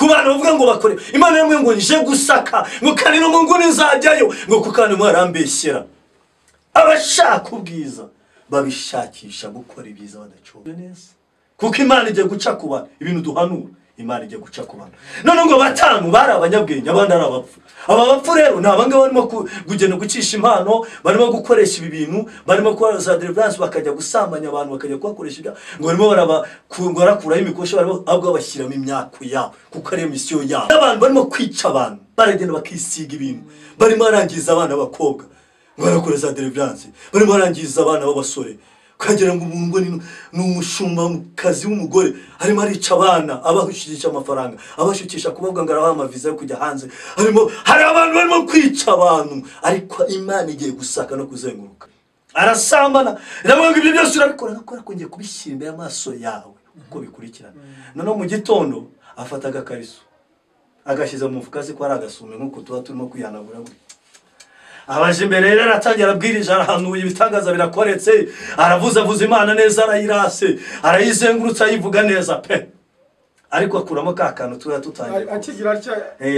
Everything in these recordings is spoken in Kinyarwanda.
kubana bavuga ngo bakore Imana yamwe ngo nje gusaka ngo kandi no mu nguni nzajyayo ngo kukandi mwarambeshyera abashaka ubwiza babishakisha gukora ibiza badacobe neza kuko Imana igiye guca kuba ibintu duhanura Imana igiye guca kuba none ngo batanu bari abanyabwenge abandi ari abapfu aba bapfu rero nabanga barimo kugenda gucisha impano barimo gukoresha ibi bintu barimo gukora za deliverance bakajya gusambanya abantu bakajya kubakoresha ibya ngo barimo barakuraho imikosho barimo abwo bashyiramo imyako yabo kuko ari mission yabo abantu barimo kwica abantu baragenda bakisiga ibintu barimo barangiza abana b'abakobwa ngo barakora za deliverance barimo barangiza abana b'abasore kagira ngo umuntu ni umushumba kazi w'umugore harimo arica abana abashukisha amafaranga abashukisha kubavuga ngo arabaha amaviza yo kujya hanze hari abantu barimo kwica abantu ariko Imana igiye gusaka no kuzenguruka arasambana ndabanga ibyo byose urabikora nakora kongiye kubishyira imbere y'amaso yawe uko bikurikirana none mu gitondo afata agakariso agashiza mu mufuka ko ari agasume nkuko tuba turimo kwihanagura abaje imbere rero atangira abwirije arahanuye ibitangaza birakoretse aravuza Imana neza arayirase arayizengurutsa yivuga neza pe ariko akuramo kakano tuya tutangiye akigira cya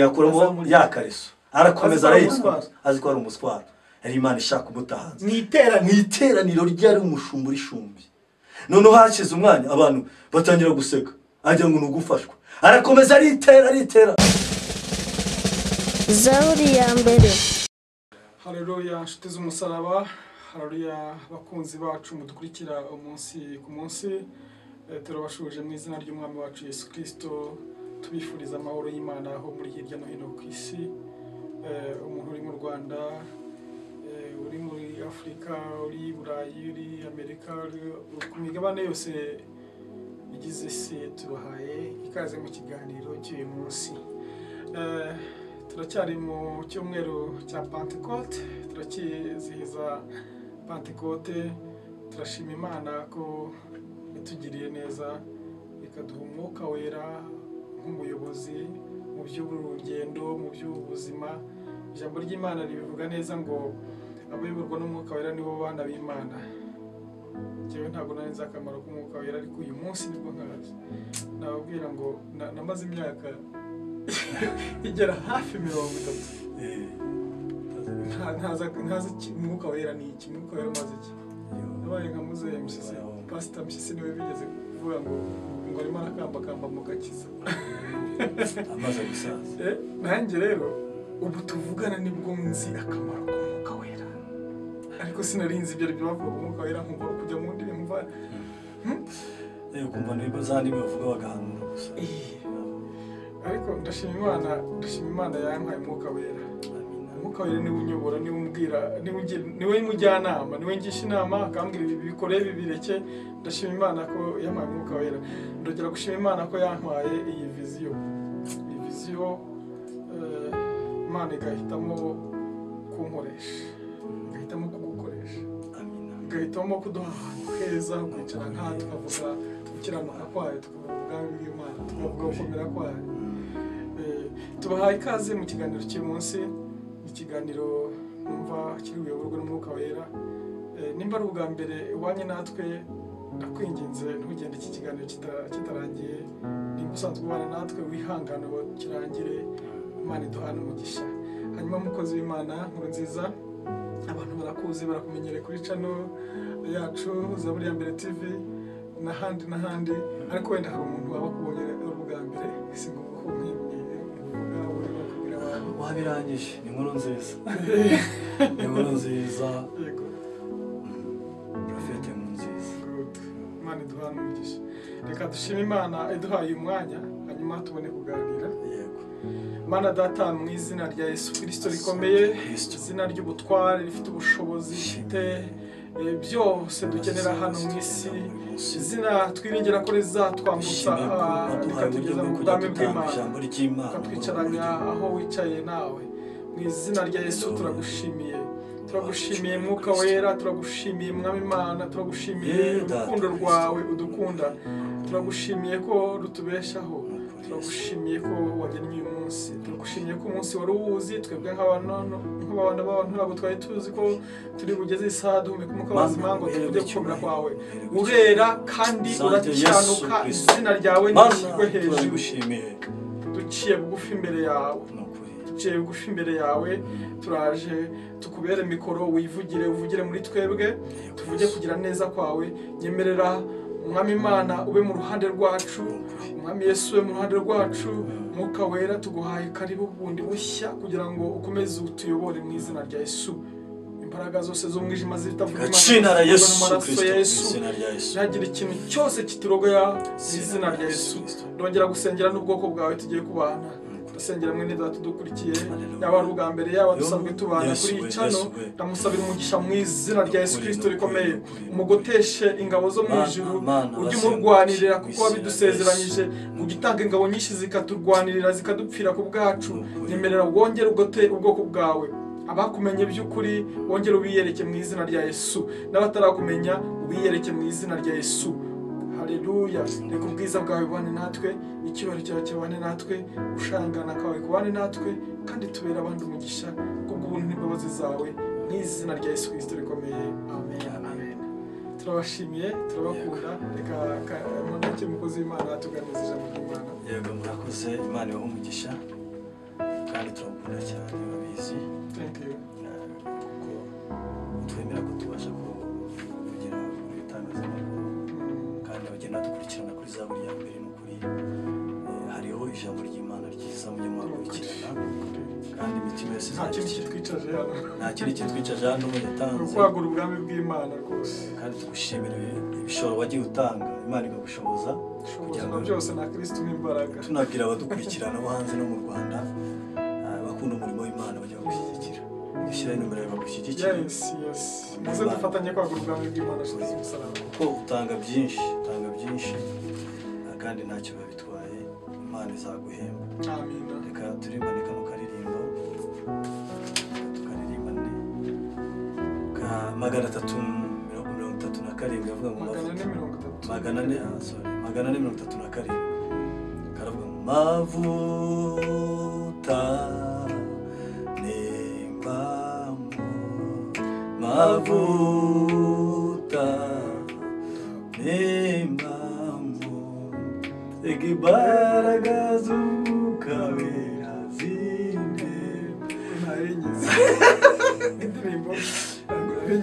akuramo yakariso arakomeza arayitwara aziko ari umuswara ari Imana ishaka umutahanze mwiteraniro ryari umushumba urishumbi none hashize umwanya abantu batangira guseka ajya ngo nugufashwa arakomeza aritera Zaburi ya mbere. Haleluya nshuti z'umusaraba haleluya bakunzi bacu mudukurikira umunsi ku munsi turabashuje mu izina ry'umwami wacu Yesu Kristo tubifuriza amahoro y'Imana aho muri hirya no hino ku isi umuntu uri mu Rwanda uri muri Afrika uri Burayi uri Amerika ku migabane yose igize isi tubahaye ikaze mu kiganiro cy'uyu munsi turacyari mu cyumweru cya Pentecote turakizihiza Pentecote turashima Imana ko itugiriye neza ikaduha umwuka wera nk'umuyobozi mu by'urugendo mu by'ubuzima ijambo ry'Imana ribivuga neza ngo abayoborwa n'umwuka wera nibo bana b'Imana jewe ntabwo nari nzi akamaro k'umwuka wera ariko uyu munsi nibwo nkazi nababwira ngo namaze imyaka igera hafi 30 ntaza umwuka wera ni iki umwuka wera maze iki nabaye nka muzehe Mpyisi Pastor Mpyisi niwe bigeze kuvuga ngo arimo arakamba mu gakiza amaze gusaza nanjye rero ubu tuvugana nibwo nzi akamaro k'umwuka wera ariko sinarinzi ibyo bavuga umwuka wera nkumva kujya mu ndimi mva kumva niba zandi bavuga bagahanura gusa ariko ndashima Imana yampaye umwuka wera umwuka wera niwe unyobora niwe umbwira niwe mujyanama niwe ngisha inama akambwira ibi bikore bibireke ndashima Imana ko yampaye umwuka wera ndongera gushima Imana ko yampaye iyi vision Imana igahitamo kunkoresha igahitamo kugukoresha igahitamo kuduha ahantu heza kwicara nk'aha tukavuga gukiranuka kwayo tukavuga ubwami bw'Imana tukavuga gukomera kwayo tubahaye ikaze mu kiganiro cy'uyu munsi ikiganiro numva kiri buyoborwe n'umwuka wera nimba ari ubwa mbere ubanye natwe ndakwinginze ntugende iki kiganiro kitarangiye nimba usanzwe ubana natwe wihangane ngo kirangire Imana iduhane umugisha hanyuma mukozi w'Imana nkuru nziza abantu barakuzi barakumenyereye kuri channel yacu Zaburi ya mbere TV n'ahandi ariko wenda hari umuntu waba kubonye ubwa mbere singombwa ko wabirangije ni inkuru nziza ni inkuru nziza yego profete nziza Imana iduhane umugisha reka dushime Imana iduhaye umwanya hanyuma tubone kuganira yego Mana data mu izina rya Yesu Kristo rikomeye izina ry'ubutware rifite ubushobozi rifite byose dukenera hano mu isi izina twiringira ko rizatwambutsa rikatugeza mu bwami bw'Imana ukatwicaranya aho wicaye nawe mu izina rya Yesu turagushimiye mwuka wera turagushimiye mwami Imana turagushimiye urukundo rwawe udukunda turagushimiye ko rutubeshaho turagushimiye ko wagennye uyu munsi turagushimiye ko umunsi wari uwuzi twebwe nk'abantu ntabwo twari tuzi ko turi bugeze isaha duhumeka umwuka w'ubuzima ngo tujye gukomera kwawe urera kandi urakiranuka izina ryawe nishyirwe hejuru duciye bugufi imbere yawe duciye bugufi imbere yawe turaje tukubere mikoro uvugire muri twebwe tuvuge kugira neza kwawe nyemerera Umwami Imana ube mu ruhande rwacu Umwami Yesu ube mu ruhande rwacu Mwuka Wera tuguhaye karibu bundi bushya kugira ngo ukomeze utuyobore mu izina rya Yesu imbaraga zose zo mwijima zitavuga Imana Yesu nagira ikintu cyose kiturogoya mu izina rya Yesu ndongera gusengera n'ubwoko bwawe tugiye kubana dusengera mwene data dukurikiye yaba ubwa mbere yaba dusanzwe tubana kuri icano ndamusabira umugisha mu izina rya Yesu Kristo rikomeye umugoteshe ingabo zo mu ijuru ujye umurwanirira kuko wabidusezeranyije ugitanga ingabo nyinshi zikaturwanirira zikadupfira ku bwacu nyemerera wongere ugote ubwoko bwawe abakumenye by'ukuri wongere ubiyereke mu izina rya Yesu n'abatarakumenya ubiyereke mu izina rya Yesu Haleluya reka ubwiza bwawe bubane natwe icyubahiro cyawe kibane natwe ushangana kwawe kubane natwe kandi tubera abandi umugisha kubw'ubuntu n'imbabazi zawe mu izina rya Yesu Kristo rikomeye amen amen turabashimiye turabakunda reka umuneke mukozi w'Imana tuganiriza ijambo ry'Imana yego murakoze Imana ibahe umugisha kandi turabakunda cyane babizi thank you kuko twemera ko tubasha kugira ibitangazamakuru kandi abagenda dukurikirana kuri Zaburi ya mbere n'ukuri hariho ijambo ry'Imana ryiza mu gukurikirana kandi imitima yose nta kintu kitwicaje hano nta kintu kitwicaje hano yatanze kwagura ubwami bw'Imana rwose kandi tugushimira ibishoro wagiye utanga Imana igagushoboza kugira ngo byose na Kristo n'imbaraga tunabwira abadukurikirana bo hanze no mu Rwanda bakunda umurimo w'Imana bajya gushyigikira ishyira numero yawe bagushyigikira yes muze dufatanye kwagura ubwami bw'Imana shize umusaraba kuko utanga byinshi kandi ntacyo babitwaye Imana izaguhemba amen reka turimbane kano karirimbo tukaririmbane ka 337 avuga ngo 437 karavuga ngo mavuta mavuta nembamo imbaraga z'ukabera zinde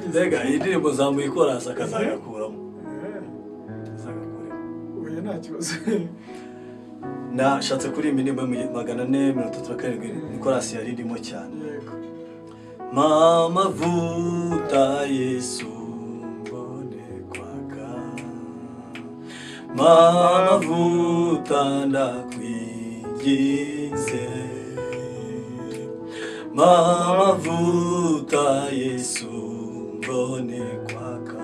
mbega iyi ndirimbo zamuye ikorasi akazagakuramo oya nta kibazo nashatse kuririmba indirimbo 437 ikorasi yari irimo cyane Mama vuta Yesu mbone kwaka Mama vuta ndakwingize Mama vuta Yesu mbone kwaka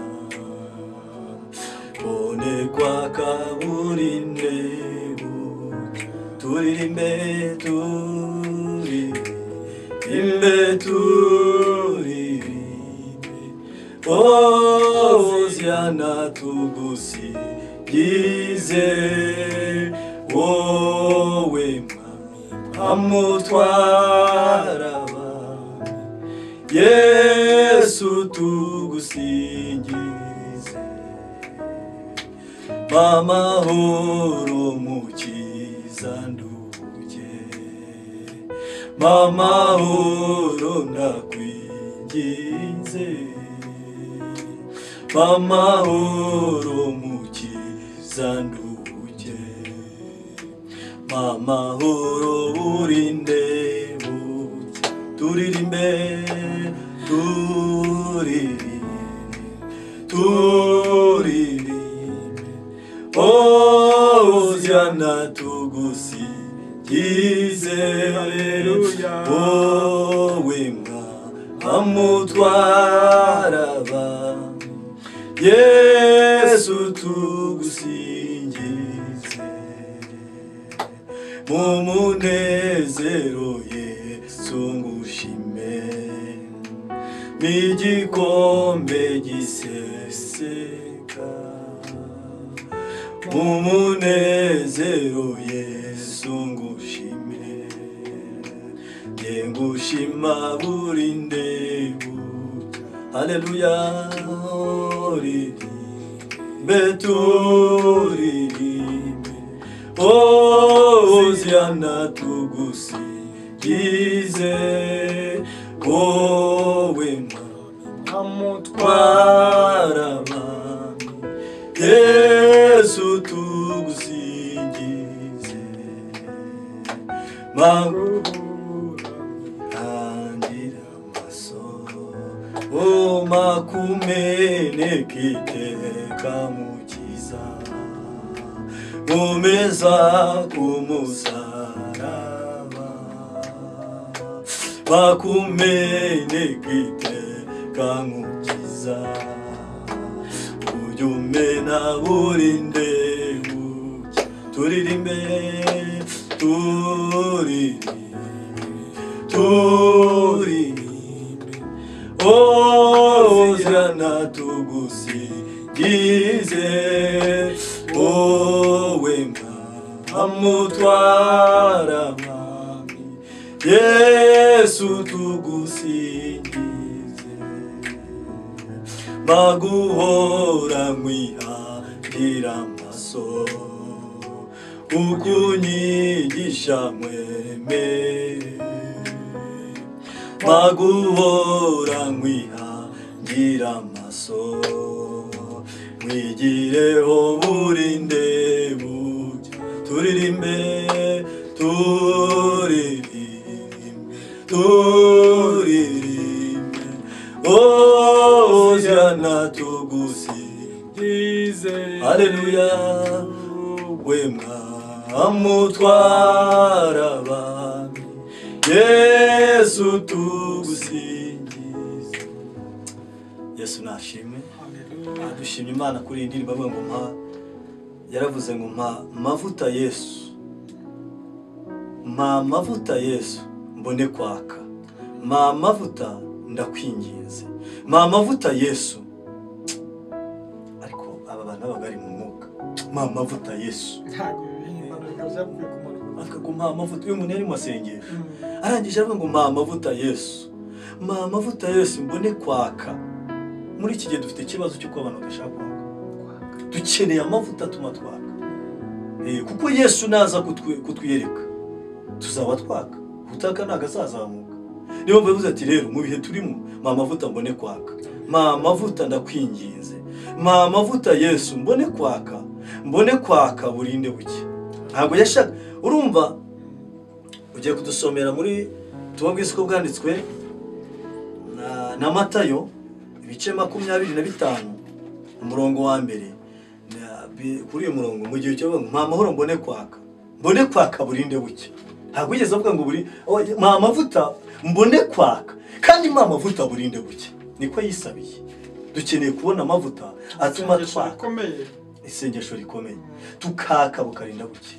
burinde turirimbe Oziana tugusigize wowe amutwara Yesu tugusigize Mama horo mukiza nduke Mama horo nakwingize Mama horo mukiza nduke Mama horo urinde turirimbe Oziana tugusigize wowe amutwara Yesu tugusingize mu munezero Yesu ngushime n'igikombe giseseka mu munezero Yesu ngushime ngushima burinde Haleluya beturirimbe Hosiana tugusingize wowe amutwara abami Yesu tugusingize magurangira amaso makumeneka iteka mukiza umeza kumusaraba makumeneka iteka mukiza ujumena burinde buke turirimbe Hosiana tugusingize wowe amutwara abami Yesu tugusingize maguhora nkwihangira amaso ukunyigisha mwemere maguhora nkwihangira amaso mwigireho burinde buke turirimbe Hosiana tugusingize haleluya wema amutwara abami Yesu tugusingize Yesu nashimwe dushimye Imana kuri indirimbo avuga ngo mpa yaravuze ngo mpa mavuta Yesu mpa mavuta Yesu mbone kwaka mpa mavuta ndakwinginze mpa mavuta Yesu ariko aba bana bagari mu mwuka mpa mavuta Yesu akaguma amavuta uyu muntu yari mu masengesho arangije avuga ngo mpa amavuta Yesu mpa amavuta Yesu mbone kwaka muri iki gihe dufite ikibazo cy'uko abantu badashaka kwaka dukeneye amavuta atuma twaka kuko Yesu naza kutwiyereka tuzaba twaka utaka ntago azazamuka niyo mvuze ati rero mu bihe turimo mpa amavuta mbone kwaka mpa amavuta ndakwinginze mpa amavuta Yesu mbone kwaka burinde buke ntabwo yashaka urumva ugiye kudusomera muri tubabwise ko bwanditswe na Matayo ibice 25 umurongo wa mbere kuri uyu murongo mu gihe cyo mpa amahoro mbone kwaka burinde buke ntabwo yigeze avuga ngo mpa amavuta mbone kwaka kandi mpa amavuta burinde buke niko yisabiye dukeneye kubona amavuta atuma twaka isengesho rikomeye tukaka bukarinda buke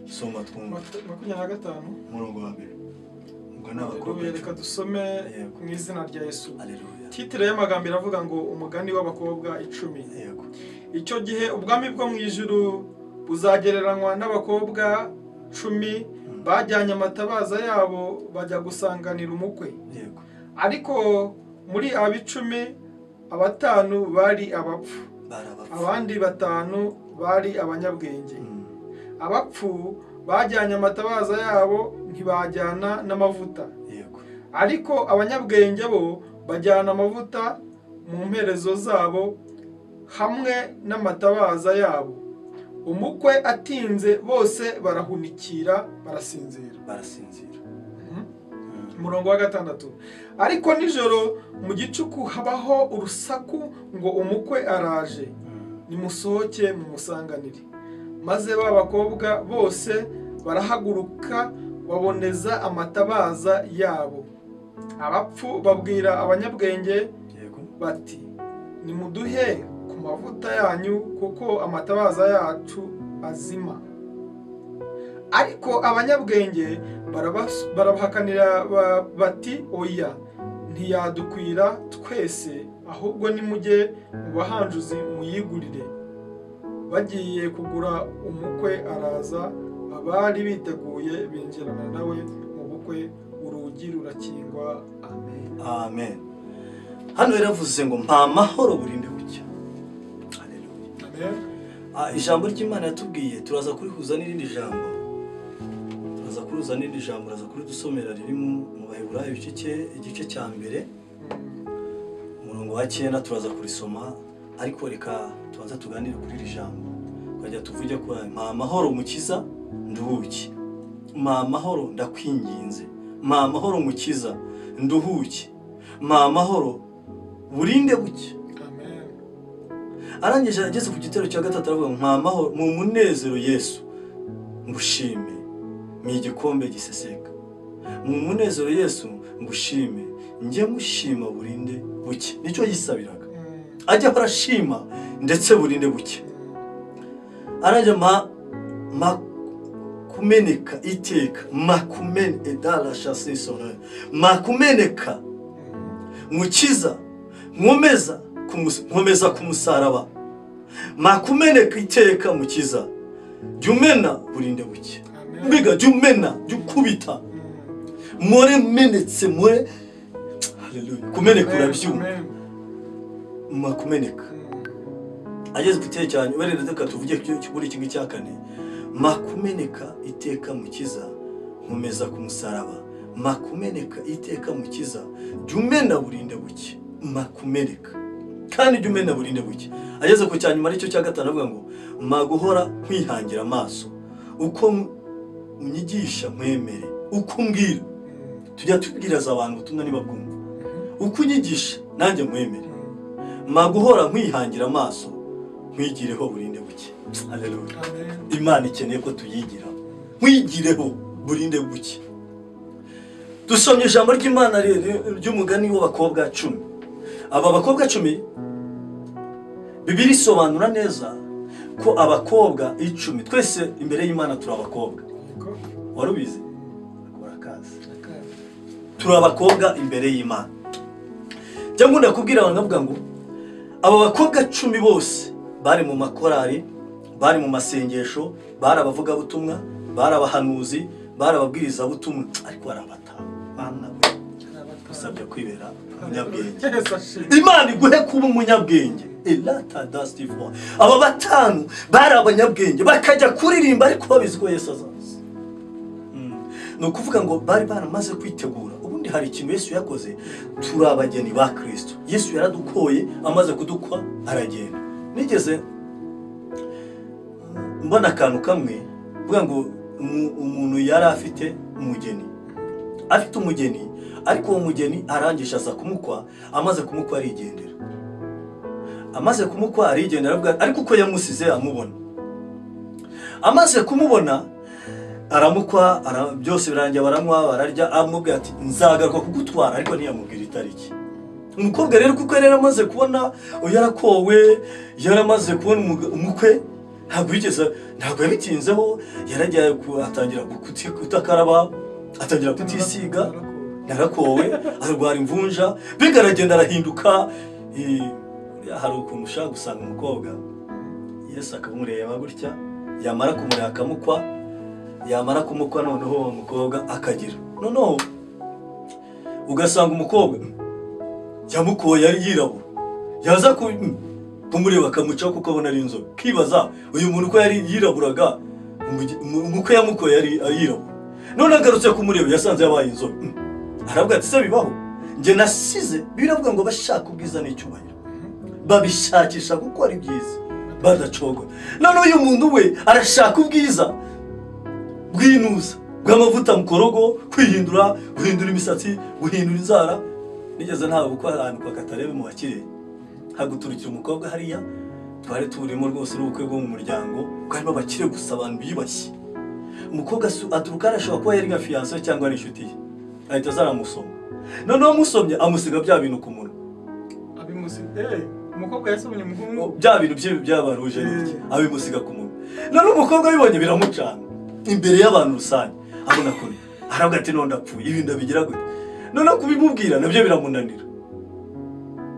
soma twumva 25 umurongo wa mbere ngo n'abakobwa reka dusome mu izina rya Yesu titire y'amagambo iravuga ngo umugani w'abakobwa 10 yego icyo gihe ubwami bwo mu ijuru buzagereranywa n'abakobwa 10 bajyanye amatabaza yabo bajya gusanganira umukwe yego ariko muri aba 10 abatanu bari abapfu abandi 5 bari abanyabwenge abapfu bajyanye amatabaza yabo ntibajyana n'amavuta yego ariko abanyabwenge bo bajyana amavuta mu mperezo zabo hamwe n'amatabaza yabo umukwe atinze bose barahunikira barasinzira umurongo wa 6 ariko nijoro mu gicuku habaho urusaku ngo umukwe araje nimusohoke mu musanganire maze babakobwa bose barahaguruka baboneza amatabaza yabo abapfu babwira abanyabwenge bati nimuduhe ku mavuta yanyu kuko amatabaza yacu azima ariko abanyabwenge barabahakanira bati oya ntiyadukwira twese ahubwo nimujye mu bahanjuzi muyigurire bagiye kugura umukwe araza abari biteguye binjirana nawe mu bukwe urugi rurakingwa amen amen hano yaravuze ngo mpa amahoro burinde bucya haleluya amen ijambo ry'Imana yatubwiye turaza kurihuza n'irindi jambo. Turaza kuruza n'irindi jambo raza kuri dusomera riri mu Baheburayo igice cya mbere. Umurongo wa 9 turaza kurisoma ariko reka tubanza tuganire kuri iri jambo. Twajya tuvuge ko mpa amahoro mukiza nduhuke. Mpa amahoro ndakwinginze. Mpa amahoro mukiza nduhuke. Mpa amahoro burinde buke. Arangije ageze ku gitero cya gatatu aravuga mpa amahoro mu munezero Yesu ngushime mu igikombe giseseka. Mu munezero Yesu ngushime njye mushima burinde buke. Nicyo yisabiraga ajya barashima ndetse burinde buke. Aranje ma kumeneka iteka makumen edala chasser sonore makumeneka mukiza nkomeza kumusaraba makumeneka iteka mukiza jumena burinde buke. Mbiga jumena jukubita more menetse more haleluya kumeneka urabyumva makumeneka ageze ku cyane werere reka tuvuge kuri iki cya kane makumeneka iteka mukiza nkomeza kumusaraba makumeneka iteka mukiza jumena burinde buke makumeneka kandi jumena burinde buke. Ageze ku cyanyuma aricyo cya gatanu avuga ngo maguhora nkwihangira amaso uko unyigisha mwemere uko mbwira tujya tubwiraza abantu ubutumwa niba bwumva uko unyigisha nanjye mwemere maguhora nkwihangira amaso nkwigireho burinde buke. Haleluya. Imana ikeneye ko tuyigira nkwigireho burinde buke. Dusomye ijambo ry'Imana ry'umugani w'abakobwa 10. Aba bakobwa 10 Bibiliya isobanura neza ko abakobwa 10 twese imbere y'Imana turi abakobwa. Warubizi? Akorakazi. Turi abakobwa imbere y'Imana. Cyangwa ndakubwira abangavuga ngo aba bakobwa 10 bose bari mu makorari, bari mu masengesho, bari abavuga butumwa, bari abahanuzi, bari ababwiriza butumwa ariko barabata. Bana usabye kwibera umunyabwenge. Imana iguhe kuba umunyabwenge. Elata dastifo. Aba batanu bari abanyabwenge bakajya kuririmba ariko babizi ko Yesu azaza. No kuvuga ngo bari baramaze kwitegura. Ubundi hari ikintu Yesu yakoze turi abageni ba Kristo. Yesu yaradukoye amaze kudukwa aragenda. Nigeze mbona akantu kamwe vuga ngo umuntu yari afite umugeni. Afite umugeni ariko uwo mugeni arangisha aza kumukwa amaze kumukwa arigendera. Amaze kumukwa arigendera avuga ariko uko yamusize amubona. Amaze kumubona aramukwa byose birangiye baramwa bararya amubwira ati nzagaruka kugutwara ariko ntiyamubwira itariki. Umukobwa rero kuko rero amaze kubona yarakowe yaramaze kubona umukwe ntabwo yabitinzeho yaragiye atangira kutakaraba atangira kutisiga narakowe arwara imvunja bigaragenda arahinduka. Hari ukuntu ushaka gusanga umukobwa Yesu akamureba gutya yamara kumureba akamukwa yamara kumukwa noneho uwo mukobwa akagira noneho ugasanga umukobwa yamukoye yari yirabura yaza kumureba akamucaho kuko abona ari inzobe kibaza uyu muntu ko yari yiraburaga umukwe yamukoye yari yirabura none agarutse kumureba yasanze yabaye inzobe aravuga ati se bibaho nge nasize biravuga ngo bashaka ubwiza n'icyubahiro babishakisha gukora ibyiza badacogora. None uyu muntu we arashaka ubwiza bw'inuza bw'amavuta mukorogo guhindura imisatsi guhindura inzara. Nigeze ntawe uko ahantu kwa Katarebe mu bakire haguturikira umukobwa hariya twari turimo rwose urukwe bwo mu muryango kandi abakire gusa abantu biyubashye. Umukobwa aturuka arashobora kuba yari nka fiancé cyangwa ari inshuti ye ahita zaramusoma noneho amusomye amusiga bya bintu ku munwa abimusiga. Umukobwa yasomye umuhungu bya bintu byabaruje abimusiga ku munwa. None umukobwa bibonye biramucana imbere y'abantu rusange abona ko aravuga ati none ndapfuye ibi ndabigira gute. None kubimubwira nabyo biramunanira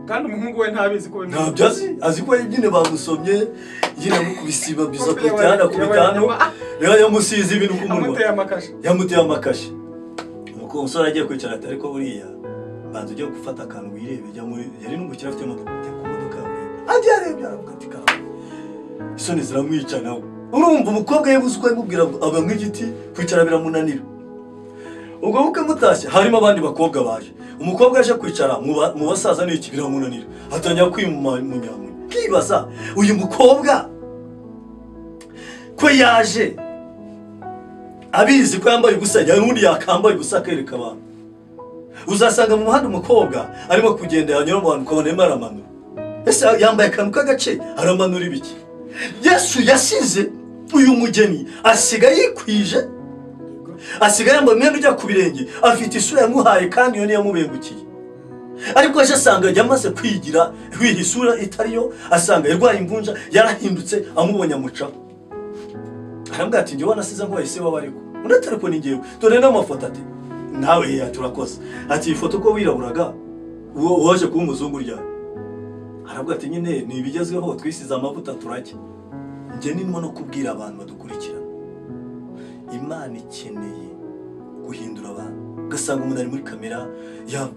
kandi umuhungu we ntabizi ko ntabyo azi ko nyine bamusomye nyine mukubisiba biza kwitana ku bitano yamusize ibintu ku munwa yamuteye amakashi. Umukobwa usora agiye kwicara ati ariko buriya banza ugiye gufata akantu wirebe jya muri yari n'umukira afite imodoka ku modoka we agiye arebye aravuga ati isoni ziramwica nawe urumva umukobwa yabuze uko yamubwira ngo aba nk'igiti kwicara biramunanira ubwo buke mutashye harimo abandi bakobwa baje umukobwa aje kwicara mu basaza n'iki biramunanira atangira kwimumunyamunya kibaza uyu mukobwa ko yaje abizi ko yambaye ubusa n'undi yakambaye ubusa akereka abantu uzasanga mu muhanda umukobwa arimo kugenda yanyura mu bantu ukabona arimo aramanura ese yambaye akantu k'agace aramanura ibiki Yesu yasize uyu mugeni asiga yikwije asiga yambaye umwenda ujya ku birenge afite isura yamuhaye kandi iyo niyo yamubengukiye ariko aje asanga yamaze kwigira wiha isura itariyo asanga yarwaye imvunja yarahindutse amubonye amucaho arambwira ati njyewe nasize nk'uwaye se wawe ariko undi atari ko ni njyewe dore n'amafoto ati nawe turakoze ati iyi foto ko wiraburaga waje kuba umuzungu ryari arabwira ati nyine ni ibigezweho twisize amavuta turajya njye nimo no kubwira abantu badukurikirana Imana ikeneye guhindura abantu ugasanga umuntu ari muri kamera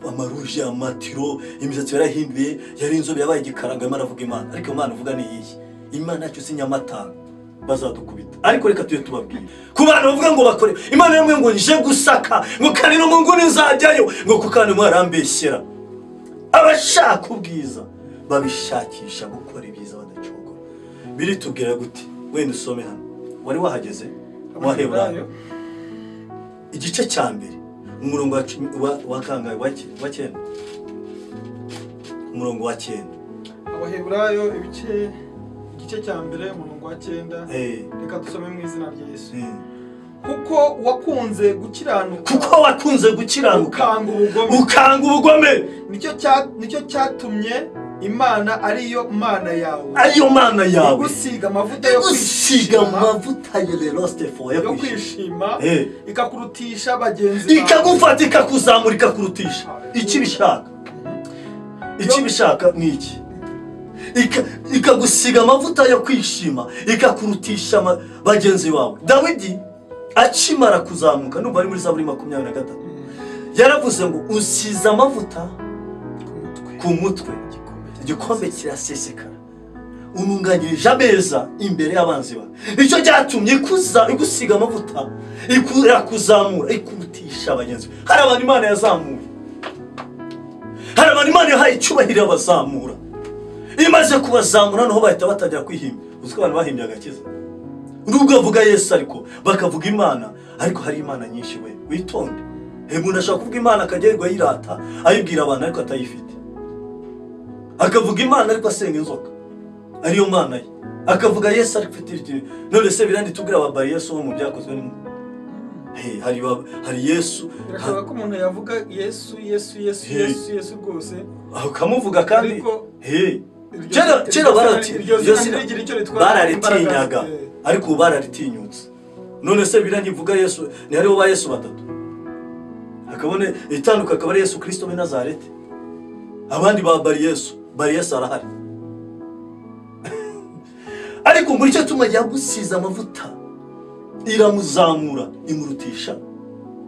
amaruje amatiro imisatsi yarahinduye yari inzobe yabaye igikaranga arimo aravuga Imana ariko Imana uvuga ni iyi Imana yacu si nyamatanga bazadukubita ariko reka tuye tubabwire ku bantu bavuga ngo bakore Imana yamwe ngo nje gusaka ngo kandi no mu nguni nzajyayo ngo kukandi mwarambeshyera abashaka ubwiza babishakisha gukora ibyiza badacogora biri tubwira gute wenda usome hano wari wahageze waheburayo igice cya mbere umurongo wa kangahe wa 9 umurongo wa 9 Abaheburayo igice cya mbere umurongo wa 9 reka dusome mu izina rya Yesu kuko wakunze gukiranuka ukanga ubugome nicyo cyatumye Imana ariyo mana yawe gusiga amavuta yo kwishima ikakurutisha bagenzi bawe ikagufata ikakuzamura ikakurutisha ikibishaka ni iki ikagusiga amavuta yo kwishima ikakurutisha bagenzi bawe Dawidi akimara kuzamuka numva ari muri Zaburi 23 yaravuze ngo usize amavuta ku mutwe igikombe kirasesekara ununganyirije ameza imbere y'abanzi bawe nicyo cyatumye igusiga amavuta ikuzamura ikurutisha abagenzi hari abantu Imana yazamuye hari abantu Imana yahaye icyubahiro abazamura imaze kubazamura noneho bahita batangira kwihimba uziko abantu bahimbye agakiza nubwo avuga Yesu ariko bakavuga Imana ariko hari Imana nyinshi we witonde umuntu ashaka kuvuga Imana akagerwa yirata ayibwira abantu ariko atayifite akavuga Imana ariko asenga inzoka ariyo Mana ye akavuga Yesu ariko afite none se birandi tubwira ababari Yesu wo mu byakozwe ni hari Yesu birashobora ko umuntu yavuga Yesu rwose akamuvuga kandi kera bararitinyaga ariko bararitinyutse none se birangivuga Yesu ni hariho ba Yesu batatu akabone itanduka akaba ari Yesu Kristo we Nazareti abandi bari Yesu arahari ariko muri cyo tuma yagusiza amavuta iramuzamura imurutisha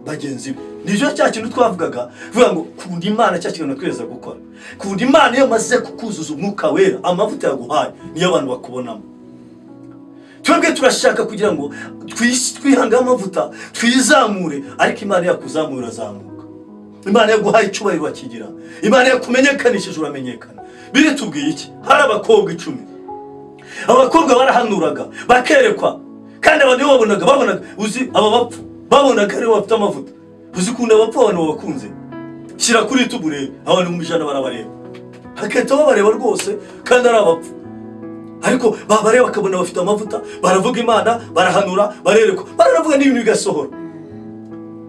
bagenzi be nivyo cya kintu twavugaga vuga ngo kunda Imana cya kintu tweza gukora kunda Imana iyo maze kukuzuza umwuka wera amavuta yaguhaye niyo abantu bakubonamo twebwe turashaka kugira ngo twihanga amavuta twizamure ariko Imana yakuzamura zamuka Imana yaguhaye icyubahiro bakigira Imana yakumenyekanishije uramenyekana biri tubwiye iki hari abakobwa 10 abakobwa barahanuraga bakerekwa kandi abantu babonaga uzi aba bapfu babonaga ari bafite amavuta uzi kunda abapfu abantu bakunze shyira kuri YouTube urebe abantu mu bijana barabareba haketa babareba rwose kandi ari abapfu ariko babareba bakabona bafite amavuta baravuga Imana barahanura barerekwa baravuga n'ibintu bigasohora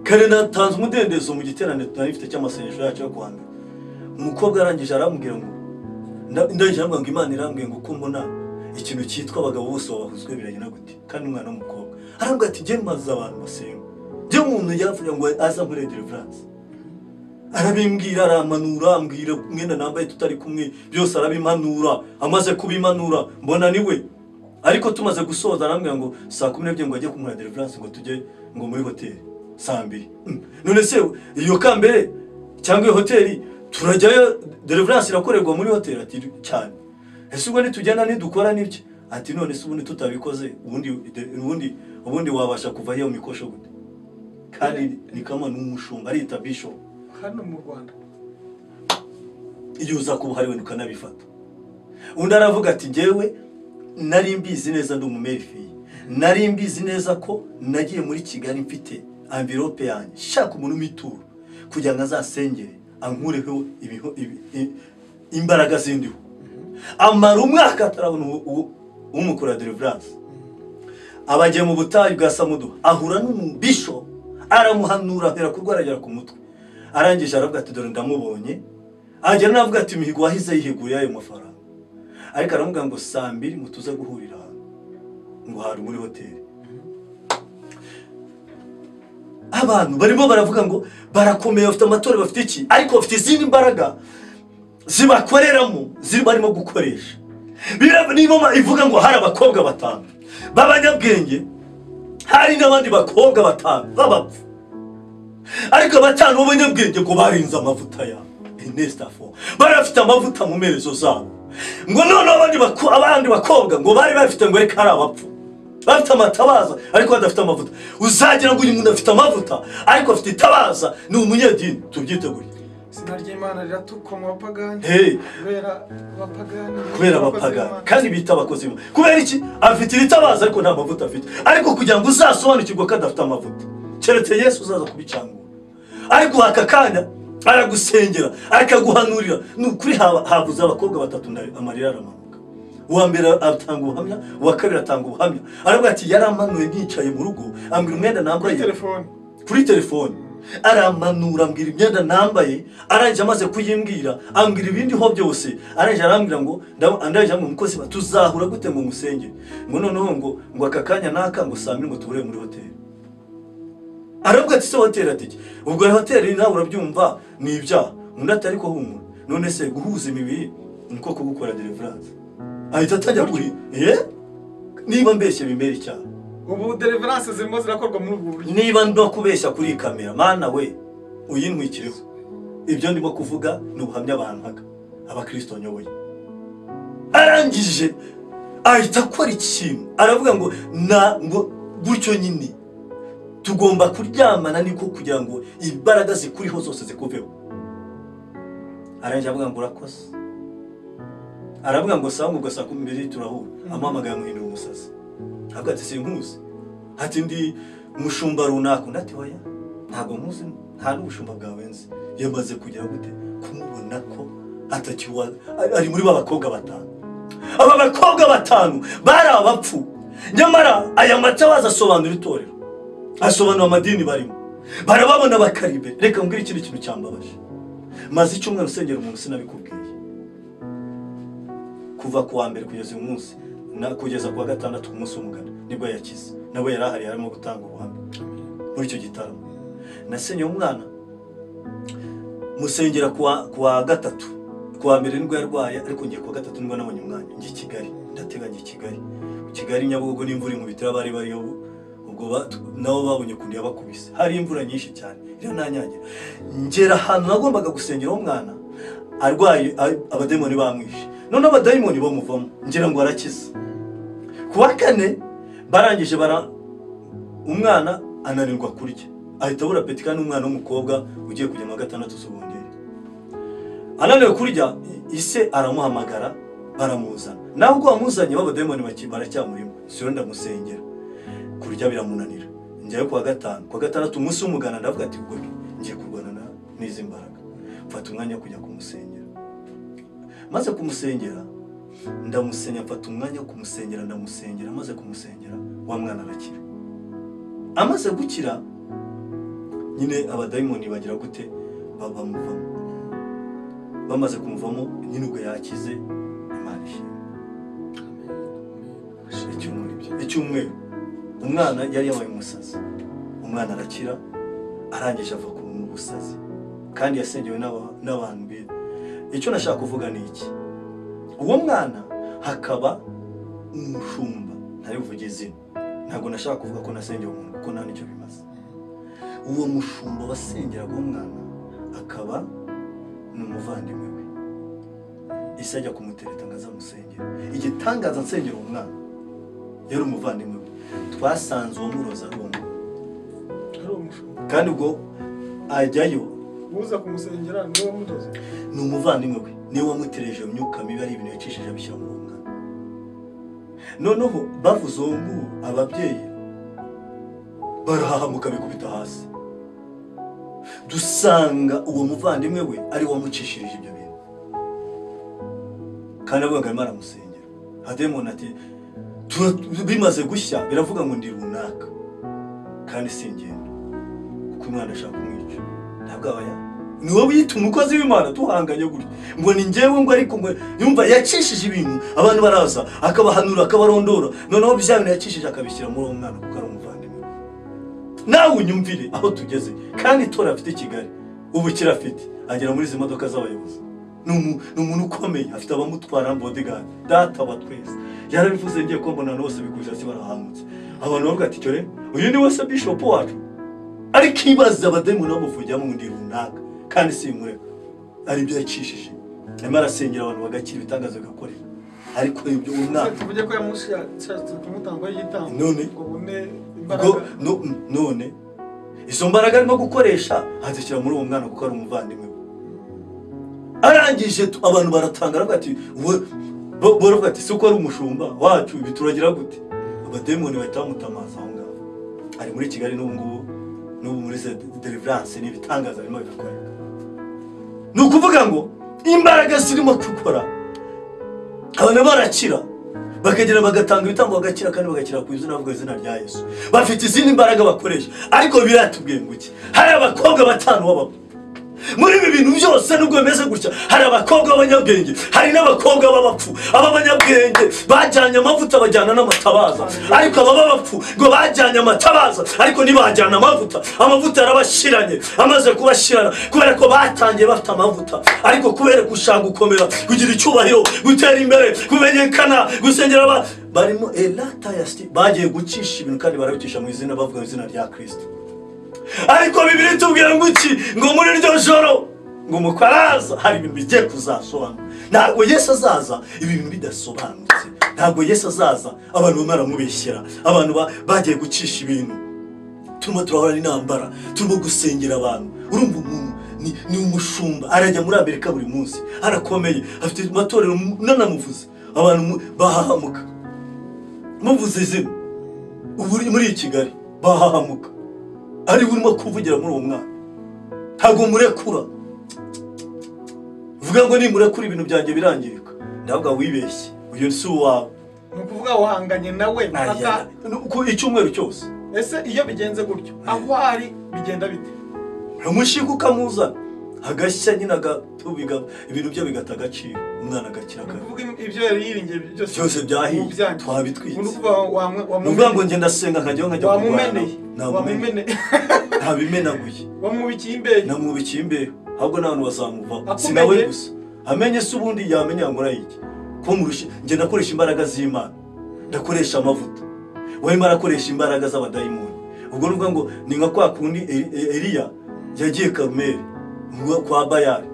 kandi natanze umudendezo mu giterane tunarifite cy'amasengesho yacu yo kuhanga umukobwa arangije arambwira ngo ndaje ngo Imana irambwiye ngo kumbona ikintu cyitwa abagabo bose babahuzwe biragena gute kandi umwana w'umukobwa arambwira ati je maze abantu basenga je umuntu yavuga ngo aza muri deliverance arabimbwira aramanura ambwira mwenda nambaye tutari kumwe byose arabimanura amaze kubimanura mbona niwe ariko tumaze gusoza arambwira ngo saa 12 ngo ajye kumura deliverance ngo tujye ngo muri hotel saa 2 none se iyo kambere cyangwa hoteli turajyayo deliverance irakorerwa muri hotel ati cyane ese ubwo nitujyana nidukora n'ibyo ati none se ubundi tutabikoze ubundi wabasha kuva hiyo mikosho gute kandi ni kama n'umushumba arita bishop hano mu Rwanda iyo uza kuba hari we ukanabifata undi aravuga ati njyewe nari mbizi neza ndi umumerifi nari mbizi neza ko nagiye muri Kigali mfite envelope yanjye shaka umuntu mituro kugira ngo azasengere ankureho imbaraga zindiho amara umwaka atarabona umukora deliverance abagiye mu butayu bwa Samudu ahura n'umubisho aramuhanura ahera kurwaragera ku mutwe arangije aravuga ati dore ndamubonye agera navuga ati mihigo wahize yihiguye ayo mafaranga ariko aramuga ngo saa 2 mutuza guhurira ngo hari muri hoteli abantu barimo baravuga ngo barakomeye bafite amatore bafite iki ariko bafite izindi mbaraga zibakoreramo ziri barimo gukoresha niba ivuga ngo hari abakobwa batanu babanyabwenge hari n'abandi bakobwa batanu babapfu ariko batanu b'abanyabwenge ngo barinze amavuta ya Inestafo barafite amavuta mu merezo zabo ngo none abandi bakobwa ngo bari bafite ngo reka ari abapfu bafite amatabaza ariko badafite amavuta uzagira ngo uyu muntu afite amavuta ariko afite itabaza ni umunyedini tubyiteguriye sinarya Imana riratukwa mu bapagani kubera abapagani kandi bita abakozi kubera iki afite itabaza ariko nta mavuta afite ariko kugira ngo uzasobanukirwe ko adafite amavuta keretse Yesu uzaza kubicangura ariko aka kanya aragusengera akaguhanurira n'ukuri havuze abakobwa batatu amarira aramanuka uwa mbere atanga ubuhamya uwa kabiri atanga ubuhamya aravuga ati yaramanuye nicaye mu rugo ambwira umwenda nambaye kuri telefone aramanura ambwira imyenda nambaye aranje amaze kuyimbwira ambwira ibindi ho byose aranje arambwira ngo ndaje mu mukozi batuzahura gute mu musenge ngo noneho ngo aka kanya naka ngo saa 2 ngo tuhure muri hoteli aravuga ati se hoteli atiki ubwo hoteli nawe urabyumva ni ibyaha undi atari ko humura none se guhuza imibiri niko kugukora deliverance ahita atajya kuri niba mbeshye bimera icyaha ubu deliverance zirimo zirakorwa muri ubu buryo niba ndo kubeshya kuri kamera mana we uyintwikireho ibyo ndimo kuvuga ni ubuhamya abantaga abakristo nyoboye arangije ahita akora ikintu aravuga ngo ngo gutyo nyine tugomba kuryamana niko kugira ngo imbaraga zikuriho zose zikuveho arangije avuga ngo urakoze aravuga ngo sawa ngo saa 2 turahura amamagaye muhindura umusazi avuga ati sinkuzi ati ndi umushumba runaka ndati hoya ntago nkuzi nta n'ubushumba bwawe nzi yamaze kugera gute kumubona ko atakiwa ari muri babakobwa batanu aba bakobwa batanu bari abapfu nyamara aya matabaza asobanura itorero asobanura amadini barimo barababona bakaribe reka mbwira ikindi kintu cyambabaje maze icyumweru usengera umuntu sinabikubwiye kuva kuwa mbere kugeza uyu munsi kugeza kuwa gatandatu ku munsi w'umuganda nibwo yakize nabo yarahari arimo gutanga ubuhamya muri icyo gitaramo nasenye umwana musengera kuwa gatatu kuwa mbere nibwo yarwaye ariko ngiye kuwa gatatu nibwo nabonye umwanya ngiye Kigali ndateganya Kigali Nyabugogo n'imvura mu bitera bari bariyo ubwo nabo babonye kundi yabakubise hari imvura nyinshi cyane rero nanyangira ngera ahantu nagombaga gusengera umwana arwaye abademoni bamwishe none abademoni bamuvamo ngira ngo arakize kuwa kane barangije umwana ananirwa kurya ahita abura peti kandi umwana w'umukobwa ugiye kujya mu gatandatu z'ubungeri ananiwe kurya ise aramuhamagara baramuzana naho ubwo bamuzanye b'abademoni baracyamurimo siro ndamusengera kurya biramunanira njyayo kuwa gatandatu umunsi w'umuganda ndavuga ati ubwo ngiye kurwana n'izi mbaraga mfata umwanya wo kujya kumusengera maze kumusengera ndamusenya mfata umwanya wo kumusengera ndamusengera maze kumusengera wa mwana arakira amaze gukira nyine abadayimoni bagira gute babamuvamo bamaze kumuvamo nyine ubwo yakize Imana ishimwe icyumweru umwana yari yabaye umusazi umwana arakira arangije ava ku busazi kandi yasengewe n'abantu bera icyo nashaka kuvuga ni iki uwo mwana hakaba umushumba ntari buvuge izina ntabwo nashaka kuvuga ko nasengeye umuntu kuko nta nicyo bimaze uwo mushumba wasengeraga umwana akaba n'umuvandimwe we yahise ajya kumutereta ngo azamusengera. Igitangaza nsengera umwana yari umuvandimwe we, twasanze uwo muroza ari uwo kandi ubwo ajyayo uza kumusengera niwe wamudoze, ni umuvandimwe we niwe wamutereje imyuka mibi ari ibintu yacishije abishyira mu mwana. Noneho bavuze uwo nguwo ababyeyi barahahamuka bikubita hasi, dusanga uwo muvandimwe we ari wamucishirije ibyo bintu kandi avuga ngo arimo aramusengera. Hademoni ati bimaze gushya biravuga ngo ndi runaka kandi singenda kuko umwana ashaka kumwica. Ntabwo abaya ni wowe wiyita umukozi w'Imana tuhanganye gutya ngo ni njyewe ngo ariko ngo yumva yacishije ibintu abantu baraza akabahanura akabarondora, noneho bya bintu yacishije akabishyira muri uwo mwana kuko ari umuvandimwe. Nawe unyumvire aho tugeze kandi itora afite Kigali ubu kirafite agera muri izi modoka z'abayobozi, ni umuntu ukomeye afite abamutwara bodyguard. Data wa twese yarabivuze ngiye ko mbona bose bikuje hasi barahamutse. Abantu bavuga ati cyo rero uyu ni wese bishop wacu, ariko ibaza abademoni bamuvugira mu ndi runaka kandi simureka ari byo yacishije. Arimo arasengera abantu bagakira ibitangazo gakorera, ariko ibyo umwana tuvuge ko yamushatse kumutanga y'igitambo none ngo bune imbaraga none izo mbaraga arimo gukoresha azishyira muri uwo mwana kuko ari umuvandimwe. Arangije abantu baratangara bati baravuga ati siko ari umushumba wacu bituragira gute. Abademoni bahita bamutamaza aho ngaho. Ari muri Kigali n'ubu muri deliverance n'ibitangaza birimo bikoreka. Ni ukuvuga ngo imbaraga zirimo gukora abantu barakira bakagera bagatanga ibitambo bagakira kandi bagakira ku izina avuga izina rya Yesu. Bafite izindi imbaraga bakoresha, ariko biratubwiye ngo iki hari abakobwa batanu b'abapfu muri ibi bintu byose. Nubwo bimeze gutya hari abakobwa b'abanyabwenge, hari n'abakobwa b'abapfu. Aba banyabwenge bajyanye amavuta bajyana n'amatabaza, ariko aba b'abapfu ngo bajyanye amatabaza ariko ntibajyana amavuta. Amavuta yarabashiranye, amaze kubashirana kubera ko batangiye bafite amavuta, ariko kubera gushaka gukomera, kugira icyubahiro, gutera imbere, kumenyekana, gusengera barimo elata yasti bagiye gucisha ibintu kandi barabicisha mu izina bavuga izina rya Kristo. Ariko Bibiliya itubwira ngo iki ngo muri iryo joro ngo mukwaraza hari ibintu bigiye kuzasobanura. Ntabwo Yesu azaza ibintu bidasobanutse, ntabwo Yesu azaza abantu bamara mubeshyera, abantu bagiye gucisha ibintu. Turimo turahora n'intambara, turimo gusengera abantu. Urumva umuntu ni umushumba arajya muri Amerika buri munsi, arakomeye, afite amatorero nanamuvuze, abantu bahahamuka muvuze izina. Ubu muri Kigali bahahamuka ari urimo kuvugira muri uwo mwana. Ntabwo murekura, vuga ngo ni murekura ibintu byanjye birangirika. Ndavuga wibeshye, uyu si uwawe. Ni ukuvuga wahanganye nawe ku icyumweru cyose. Ese iyo bigenze gutyo aho ari bigenda bite? Umushiga ukamuzana agashya nyine agatubiga ibintu byo bigata agaciro, umwana agakira kare. Kuvuga ibyo yari yiringiye byose byahiye twabitwitse. Nuvuga ngo ngenda senga nkajyaho nkajya wamumeneye ntabimenaguye wamubikiye imbehe namubikiye imbehe, ahubwo n'abantu bazamuvaho. Sinawe gusa amenye se ubundi yamenya ngo urayiki ko murusha. Nge ndakoresha imbaraga z'Imana, ndakoresha amavuta, we marakoresha imbaraga z'abadayimoni. Ubwo nuvuga ngo ni nka kwa kundi Eliya yagiye Karumeli kwa Bayali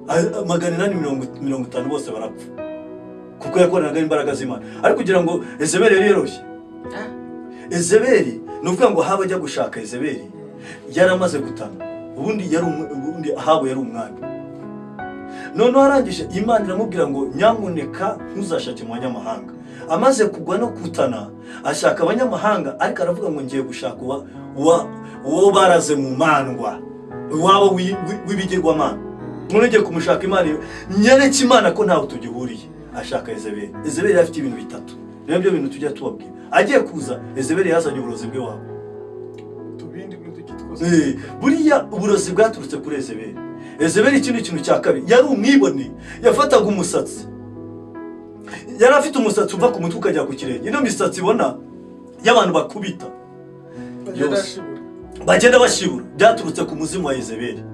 850 bose barapfa kuko yakoranaga imbaraga z'Imana. Ariko kugira ngo Ezebeli yari yoroshye, Ezebeli nuvuga ngo haba ajya gushaka Ezebeli yaramaze gutana, ubundi Ahabu yari umwami. None arangije Imana iramubwira ngo nyamuneka ntuzashake mu banyamahanga. Amaze kugwa no kutana ashaka abanyamahanga, ariko aravuga ngo ngiye gushaka uwo baraze mu mandwa wabo w'ibigirwamana. None ngiye kumushaka Imana nyereke Imana ko ntawe tugihuriye. Ashaka Ezebeli. Ezebeli afite ibintu bitatu, nibyo bintu tujya tubabwira. Agiye kuza Ezebeli yazanye uburozi bwe wabo. Tubindi mudukitwose. Buriya uburozi bwaturutse kuri Ezebeli. Ezebeli ikindi kintu cya kabiri yari umwibone, yafataga umusatsi. Yari afite umusatsi uva ku mutwe ukajya ku kirenge. Ino misatsi ibona y'abantu bakubita bagenda bashibura, byaturutse ku muzimu wa Ezebeli.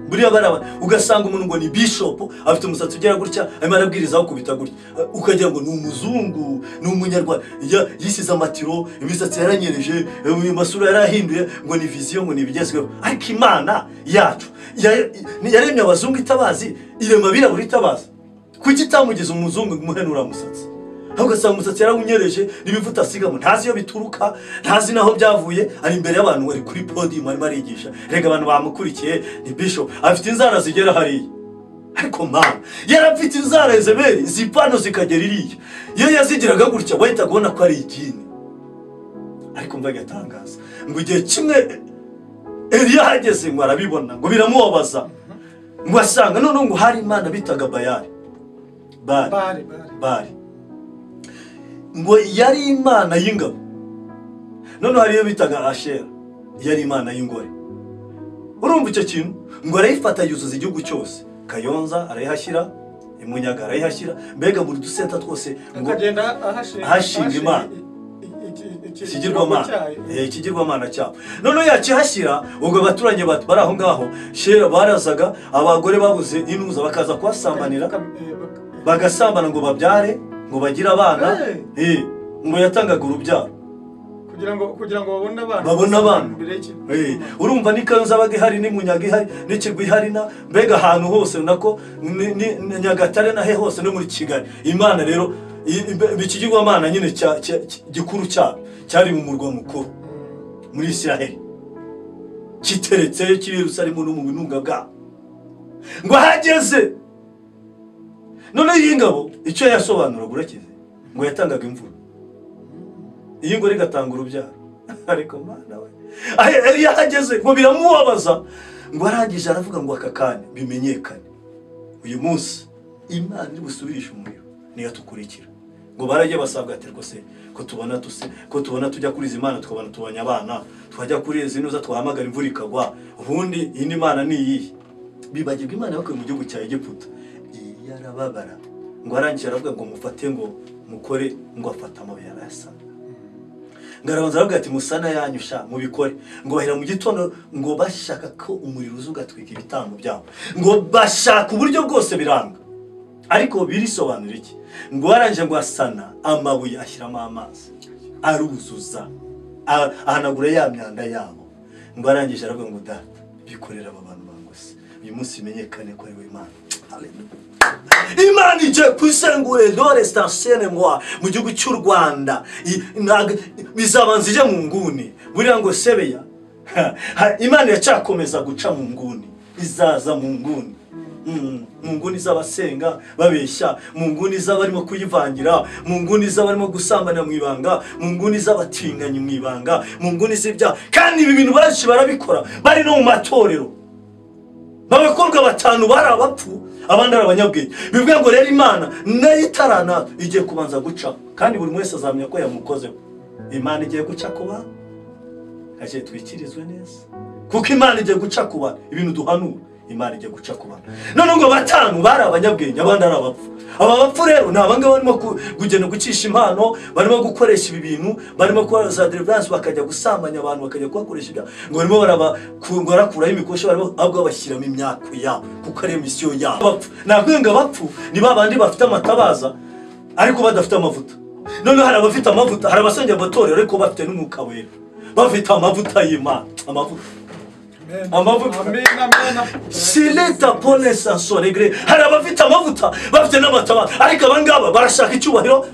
Buriya baraba ugasanga umuntu ngo ni bishop afite umusatsi ugera gutya arimo arabwiriza kubita gutya, ukagira ngo ni umuzungu, ni umunyarwanda yisize amatiro, imisatsi yaranyereje, amasura yarahinduye, ngo ni vision, ngo ni bigezweho. Ariko Imana yacu yaremye abazungu itabazi, irema birabura itabazi. kuki itamugize umuzungu umuhenura musatsi ahubwo asanga umusatsi yarawunyereje n'ibivuta asigamo ntazi iyo bituruka ntazi naho byavuye ari imbere y'abantu bari kuri podium arimo arigisha rega abantu bamukurikiye ni bishop afite inzara zigera hariya ariko mana yarafite inzara Yezebeli zipano zikagera iriya iyo yazigiraga gutya wahita kubona ko ari igini ariko mva gatangaza ngo igihe kimwe Eliya hageze ngo arabibona ngo biramubabaza ngo asanga none ngo hari imana bitaga Bari ngo yari imana y'ingabo none hari iyo bitaga Ashera yari imana y'ingore urumva icyo kintu ngo arayifata yuzuza igihugu cyose Kayonza arayihashyira Imunyaga arayihashyira mbega buri dusenta twose ngo akagenda ahashinga imana ikigirwamana cyabo none yakihashyira ubwo abaturanye bari aho ngaho Shera barazaga abagore babuze inuza bakaza kuhasambanira bagasambana ngo babyare ngo bagira abana ngo yatangaga urubyaro kugira ngo babone abana urumva ni Kayonza baga ihari ni Munyaga ihari n'Ikirwa ihari na mbega ahantu hose nako Nyagatare na he hose no muri Kigali imana rero ikigirwamana nyine gikuru cyari mu murwa mukuru muri Isiraheli kiteretse kiri Yerusalemu no mu binunga bwa ngo hageze none y'ingabo icyo yasobanura gurakize ngo yatangaga imvura iyi ngo rigatanga urubyaro ariko mana we Eliya hageze ngo biramubabaza ngo arangije aravuga ngo akakane bimenyekane uyu munsi imana iri busubirisha umuriro niyo tukurikira ngo barajye basabwa ati rwose ko tubona tujya kuri izi mana tukabona tubanya abana twajya kuri izi nuza twahamagara imvura ikagwa ubundi iyi ni mana ni iyi bibagirwa imana bakuye mu gihugu cya Egiputa yarababara ngo arangije aravuga ngo mufate ngo mukore ngo afata amabuye arayasana ngarabanza aravuga ati musana yanyusha mubikore ngo bahera mu gitondo ngo bashaka ko umuriro uzugatwika ibitambo byabo ngo bashaka uburyo bwose biranga ariko birisobanura iki ngo arangije ngo asana amabuye ashyiramo amazi aruzuza ahanagura ya myanda yabo ngo arangije aravuga ngo data bikorera aba bantu bangose uyu munsi imenyekane ko ari we Imana Imana ije kwisengure dore station moi mu gihugu cy'u Rwanda bizabanza ije mu nguni buriya ngo Sebeya Imana yacakomeza guca mu nguni izaza mu nguni mu nguni z'abasenga babeshya mu nguni z'abarimo kuyivangira mu nguni z'abarimo gusambana mu ibanga mu nguni z'abatinganye mu ibanga mu nguni z'ibya kandi ibi bintu bashi barabikora bari no mu matorero babakobwa batanu bari abapfu abandi abanyabwenge bivuga ngo rero Imana nayitarana igiye kubanza guca kandi buri wese azamenya ko yamukozeho Imana igiye guca kuba aje twikirizwe neza kuko Imana igiye guca kuba ibintu duhanura Imana igiye guca kuba none ngo batanu bari abanyabwenge abandi ari abapfu aba bapfu rero nabanga barimo kugenda gucisha impano barimo gukoresha ibi bintu barimo gukora za deliverance bakajya gusambanya abantu bakajya kubakoresha ibya ngo barimo barakuraho imikosho barimo abwo bashyiramo imyaka yabo kuko ari mission yabo nabwenga bapfu ni babandi bafite amatabaza ariko badafite amavuta none hari abafite amavuta hari abasengera batorero ariko bafite n'umwuka wera bafite amavuta y'Imana amavuta sileta pole sanso regre hari abafite amavuta bafite n'amataba ariko abangaba barashaka icyubahiro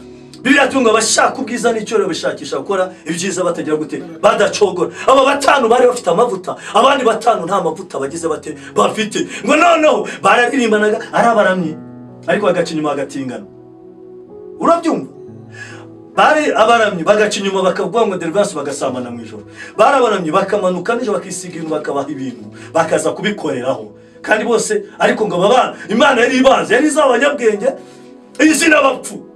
Bibiliya tunga bashaka ubwiza n'icyo bashakisha gukora ibyiza batagira gute badacogora aba batanu bari bafite amavuta abandi batanu nta mavuta bagize bate bafite ngo noneho bararirimbanaga ari abaramyi ariko bagaca inyuma bagatingana urabyumva bari abaramyi bagaca inyuma bakavuga ngo deliverance bagasambana mu ijoro barabaramyi bakamanuka n'ijoro bakisiga ibintu bakabaha ibintu bakaza kubikoreraho kandi bose ariko ngo baba Imana yari ibanze yari izabanyabwenge izi n'abapfu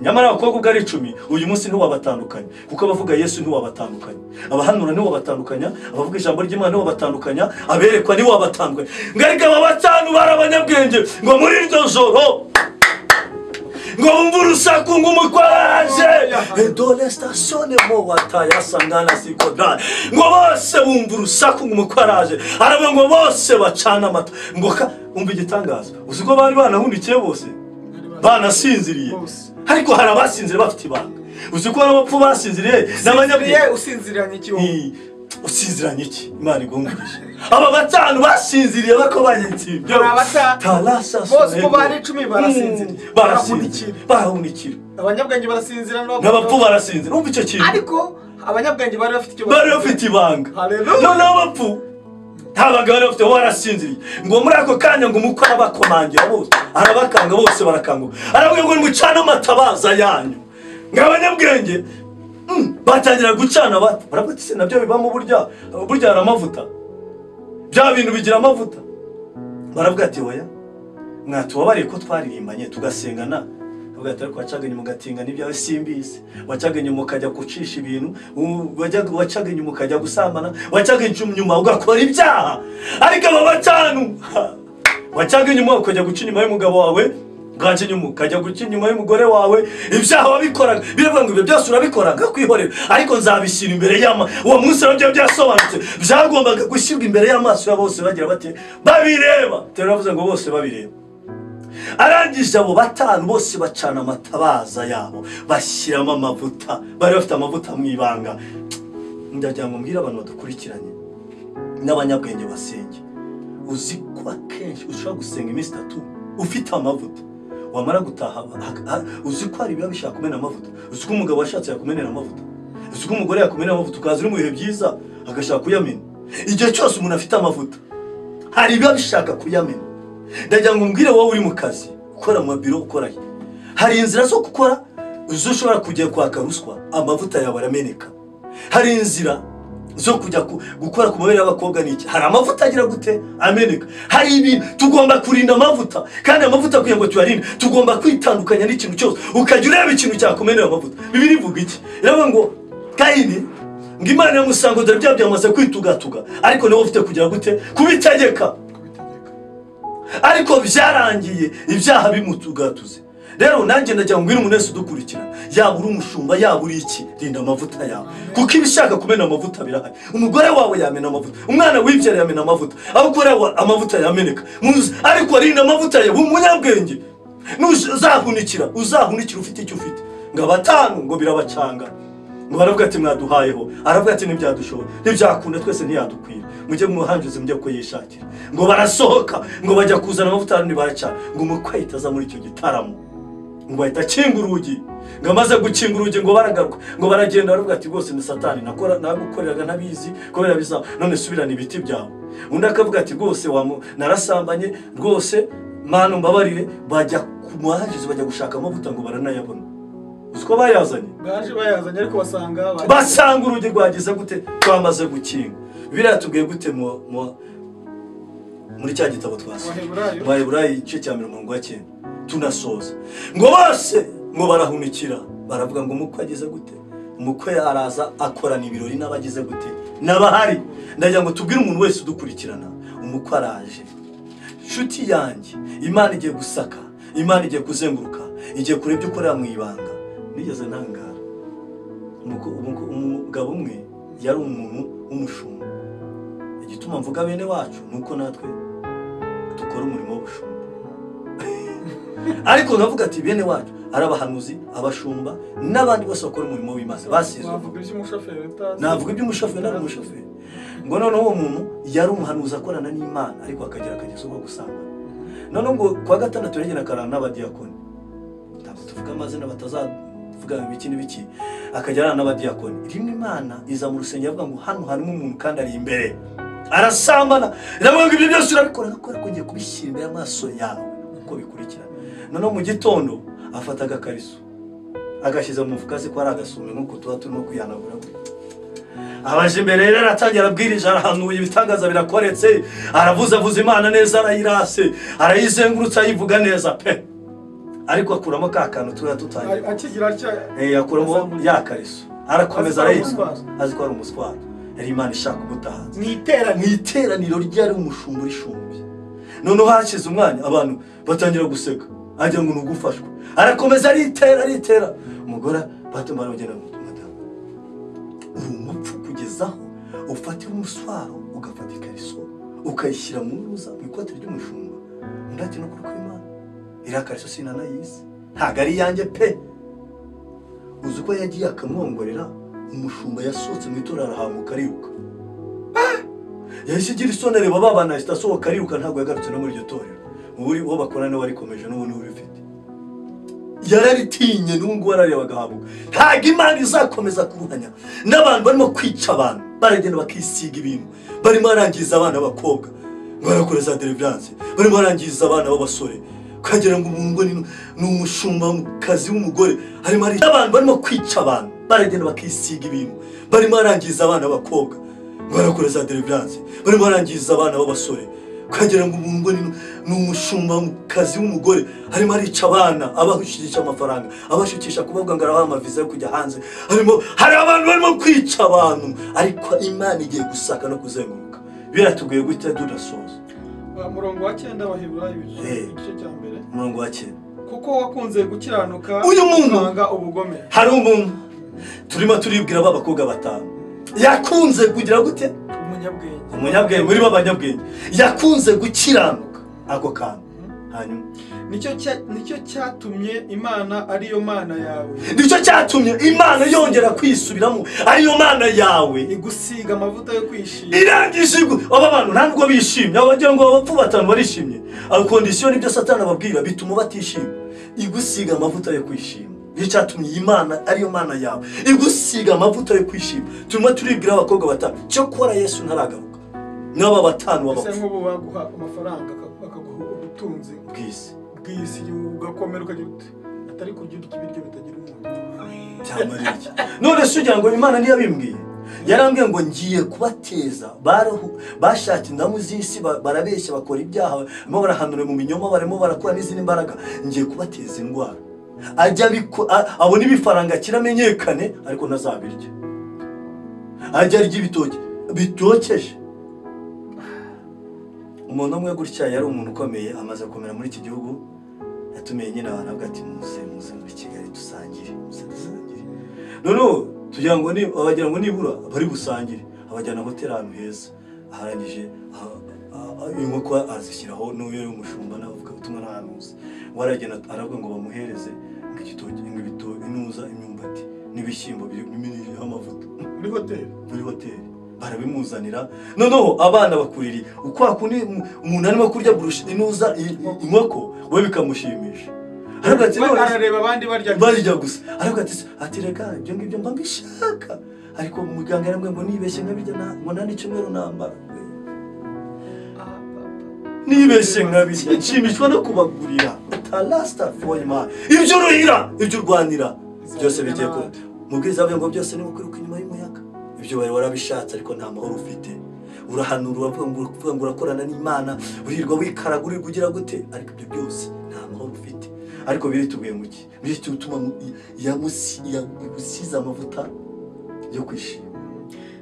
nyamara abakobwa ubwo ari 10 uyu munsi ntiwabatandukanye kuko abavuga Yesu ntiwabatandukanye abahanura ntiwabatandukanya abavuga ijambo ry'Imana ntiwabatandukanya aberekwa ntiwabatandukanye ngarika aba batanu barabanyabwenge ngo muri iryo joro ngo bumva urusaku ng'umukwaraje dole station mo wataya sangana sikodra ngo bose bumva urusaku ng'umukwaraje araba ngo bose bacana amata ngo umva igitangaza uziko bari banahundikiye bose banasinziriye ariko hari abasinzire bafite ibanga uziko abapfu basinziriye n'abanyabwenge usinziranye iki usinziranye iki Imana igomwisha aba batanu basinziriye bako bagitsibyo tarasa bose ko bari 10 barasinzira barahunikira abanyabwenge barasinzira n'abapfu barasinzira umva icyo kintu ariko abanyabwenge bari bafite ibanga none abapfu ntabaga bari bafite warasinziriye ngo muri ako kanya ngo umukwe arabakomangira bose arabakanga bose barakanguka aravuga ngo nimucane amatabaza yanyu ngabanyabwenge batangira gucana bato baravuga se nabyo bibamo burya amavuta bya bintu bigira amavuta baravuga ati oya mwatubabariye ko twaririmbanye tugasengana bavuga ati ariko wacaganye mugatinga n'ibyawe simbizi wacaganye mukajya gucisha ibintu wacaganye mukajya gusambana wacaganye nyuma ugakora ibyaha ariko aba batanu wacaganye nyuma ukajya guca inyuma y'umugabo wawe gaje nyuma kajya guca inyuma y'umugore wawe ibyaha wabikoraga biravuga ngo ibyo byose urabikoraga kwihorera ariko nzabishyira imbere uwo munsi nabyo byasobanutse byagombaga gushyirwa imbere y'amaso ya bose bagira bati babireba teravuze ngo bose babireba arangije abo batanu bose bacana amatabaza yabo bashyiramo amavuta bari bafite amavuta mu ibanga ndagira ngo mbwire abantu badukurikiranye n'abanyabwenge basenge uzi ko akenshi ushobora gusenga iminsi 3 ufite amavuta wamara gutaha uzi ko ari biba bishaka kumena amavuta uzi ko umugabo washatse yakumenera amavuta uzi ko umugore yakumenera amavuta ukaza uri mu bihe byiza agashaka kuyamena igihe cyose umuntu afite amavuta hari biba bishaka kuyamena ndagira ngo mbwire wowe uri mu kazi ukora mu biro ukora hari inzira zo gukora ushobora kujya kwaka ruswa amavuta yawe arameneka hari inzira zo kujya gukora ku mabere y'abakobwa niki hari amavuta agira gute ameneka hari ibintu tugomba kurinda amavuta kandi amavuta kugira ngo tuyarinde tugomba kwitandukanya n'ikintu cyose ukajya ureba ikintu cyakumenera amavuta bibiri ivuga iki rero ngo Kayini ngo Imana yamusango dore byamaze kwitugatuga ariko niwe ufite kugira gute kubitegeka ariko byarangiye ibyaha bimutugatuze rero nanjye ndagira ngo umuntu wese udukurikira yaba uri umushumba yaba uri iki rinda amavuta yawe kuko ibishaka kumena amavuta birahari umugore wawe yamena amavuta umwana wibyara yamena amavuta abagore amavuta yameneka ariko rinda amavuta yawe umunyabwenge uzahunikira ufite icyo ufite ngo abatanu ngo birabacanga ngo baravuga ati mwaduhayeho aravuga ati nibyadushobora ntibyakunda twese ntiyadukwira mujye muhanjuze mujye ko yishakira ngo barasohoka ngo bajya kuzana amavuta baracana ngo umukwe itaza muri icyo gitaramo ngo ahita akinga urugi ngo amaze gukinga urugi ngo baragaruka ngo baragenda baravuga ati rwose ni satani nagukoreraga ntabizi kubera biza none subirana ibiti byawe undi akavuga ati rwose narasambanye rwose mana mbabarire bajya kumuhanjuze bajya gushaka amavuta ngo baranayabona uko bayazanye ariko basanga urugi rwagize gute twamaze gukinga biratubwiye gute muri cya gitabo Baheburayo igice cya 19 tunasoza ngo bose ngo barahunikira baravuga ngo umukwe ageze gute umukwe araza akorana ibirori n'abagize gute n'abahari ndagira ngo tubwire umuntu wese udukurikirana umukwe araje nshuti yanjye Imana igiye gusaka Imana igiye kuzenguruka igiye kurebya ukorera mu ibanga nigeze ntangara umugabo umwe yari umuntu w'umushumba igituma mvuga bene wacu nuko natwe dukora umurimo w'ubushumba ariko navuga ati bene wacu arabahanuzi abashumba n'abandi bose bakora umurimo w'Imana basizwe navuga iby'umushoferi nari umushoferi ngo none uwo muntu yari umuhanuzi akorana n'Imana ariko akagira akagezo ko gusanga none ngo kwa gatandatu regena karana n'abadiyakoni ntabwo tuvuga amazina batazavuga ibiki n'ibiki akajyana n'abadiyakoni rimwe Imana iza mu rusengero avuga ngo hano harimo umuntu kandi ari imbere arasambana ndavuga ibyo byose urabikora nakora ko ngiye kubishyira imbere y'amaso yawe uko bikurikira none mu gitondo afata agakariso agashyize mu mufuka ko ari agasume nkuko tuba turimo kwihanagura abaje imbere rero aratangira abwirije arahanuye ibitangaza birakoretse aravuza Imana neza arayirase arayizengurutsa yivuga neza pe ariko akuramo ka kantu tuba tutangiye akigira cya akuramo yakariso arakomeza arayitwara azi ko ari umuswara yari Imana ishaka gutahanza mwiteraniro ryari umushumba rishumbye none hakize umwanya abantu batangira guseka ajya ngo nugufashwa arakomeza aritera umugore batumara bagenda mu madamu uri umupfu kugezaho ufatira umuswaro ugafata ikariso ukayishyira mu ruza mu ikote ry'umushumba ndati no kuri Imana irakariso sinanayizi ntago ari yanjye pe uzi ko yagiye akamwongorera umushumba yasohotse mu itora arahamuka ariruka yahise igira isoni areba babana ahita asohoka ariruka ntabwo yagarutse no muri iryo torero ubu uwo bakorana warikomeje n'ubu urifite yararitinye n'ubungu warareba agahabuka ntabwo Imana izakomeza kuruhanya n'abantu barimo kwica abantu baragenda bakisiga ibintu barimo barangiza abana b'abakobwa barakora za deliverance barimo barangiza abana b'abasore kagira ngo umuntu ni umushumba kazi w'umugore harimo hari abantu barimo kwica abantu baragenda bakisiga ibintu barimo barangiza abana b'abakobwa barakora za deliverance barimo barangiza abana b'abasore kagira ngo umuntu ni umushumba kazi w'umugore harimo arica abana abashukisha amafaranga abashukisha kubavuga ngo arabaha amaviza yo kujya hanze hari abantu barimo kwica abantu ariko Imana igiye gusaka no kuzenguruka biratuguye gute dudasoza murongo wa 9 w'Abaheburayo igice cya mbere murongo wa 9 kuko wakunze gukiranuka uyu muntu ubugome hari umuntu turimo turibwira babakobwa batanu yakunze kugira gute umunyabwenge muri babanyabwenge yakunze gukiranuka ako kantu hanyuma nicyo cyatumye Imana ariyo Mana yawe nicyo cyatumye Imana yongera kwisubiramo ariyo Mana yawe igusiga amavuta yo kwishima irangije aba bantu ntabwo bishimye abagira ngo abapfu batanu barishimye abo condition ibyo Satani ababwira bituma batishima igusiga amavuta yo kwishima nicyo cyatumye Imana ariyo Mana yawe igusiga amavuta yo kwishima turimo turibwira abakobwa batanu cyo kora Yesu ntaragaruka n'aba batanu wabapfu nk'ubu baguha amafaranga bakaguha ubutunzi bw'isi ugakomera ukagira uti atari kurya ibiryo bitagira umuntu none se ugira ngo Imana niyo yabimbwiye yarambwiye ngo ngiye kubateza bashaka indamu z'isi barabeshya bakora ibyaha barimo barahanura mu binyoma barimo barakora n'izindi mbaraga ngiye kubateza indwara ajya abona ibifaranga kiramenyekane ariko ntazabirya ajya arya ibitoki bitokeje umuntu umwe gutya yari umuntu ukomeye amaze gukomera muri iki gihugu yatumiye nyine abantu avuga ati muze muri Kigali dusangire noneho tugira ngo abagira ngo nibura bari busangire abajyana hoteli ahantu heza aharangije inkoko azishyiraho n'uyu umushumba navuga ubutumwa n'ahanuzi waragenda aravuga ngo bamuhereze igitoki inuza imyumbati n'ibishyimbo biriho amavuta muri hoteli barabimuzanira noneho abana bakuriri uko akundi umuntu arimo kurya burusha inuza inkoko we bikamushimisha arareba abandi barya gusa ariko ati reka ibyo ngibyo mba mbishaka ariko muganga yaramwe ngo nibeshye nkabijya ngo nta n'icyumweru nambara nibeshye nkabijya nshimishwa no kubagurira talasta foyima ibyo ruhira ibyo urwanira byose bigiye ko mubwiza bwe ngo byose ni ukwiruka inyuma y'umuyaga ibyo bari warabishatse ariko nta mahoro ufite urahanura uravuga ngo urakorana n'Imana urirwa wikaragurirwa ugira gute ariko ibyo byose nta mahoro ufite ariko birituguye mu ki bityo utuma yagusiza amavuta yo kwishima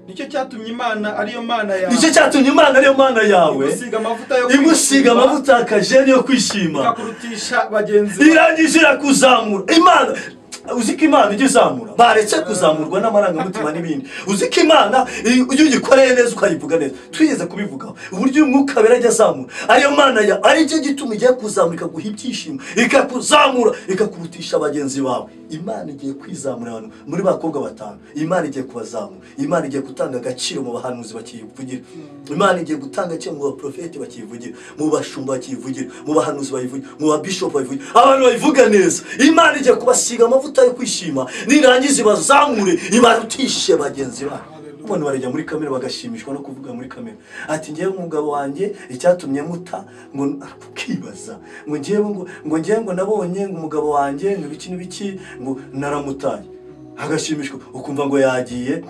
nicyo cyatumye Imana ariyo Mana yawe nicyo cyatumye Imana ariyo Mana yawe igusiga amavuta akajeni yo kwishima ikakurutisha bagenzi irangije irakuzamura Imana uziko Imana igizamura baretse kuzamurwa n'amarangamutima n'ibindi uziko Imana iyo ugikoreye neza ukayivuga neza twigeze kubivugaho uburyo umwuka berajya azamura ariyo Mana ya ari cyo gituma igiye kuzamura ikaguha ibyishimo ikakuzamura ikakurutisha abagenzi bawe Imana igiye kwizamura abantu muri bakobwa batanu Imana igiye kubazamura Imana igiye gutanga agaciro mu bahanuzi bakivugira Imana igiye gutanga agaciro mu baprofeti bakivugira mu bashumba bakivugira mu bahanuzi bayivugira mu bishop bayivugira abantu bayivuga neza Imana igiye kubasiga amavuta yo kwishima nirangiza bazamure ibarutishe bagenzi babo umuntu barajya muri kamera bagashimishwa no kuvuga muri kamera ati ngiye umugabo wanjye icyatumye muta ngo akibaza ngo ngiye ngo nabonye ngo umugabo wanjye ngo biki ngo naramutaye agashimishwa ukumva ngo yagiye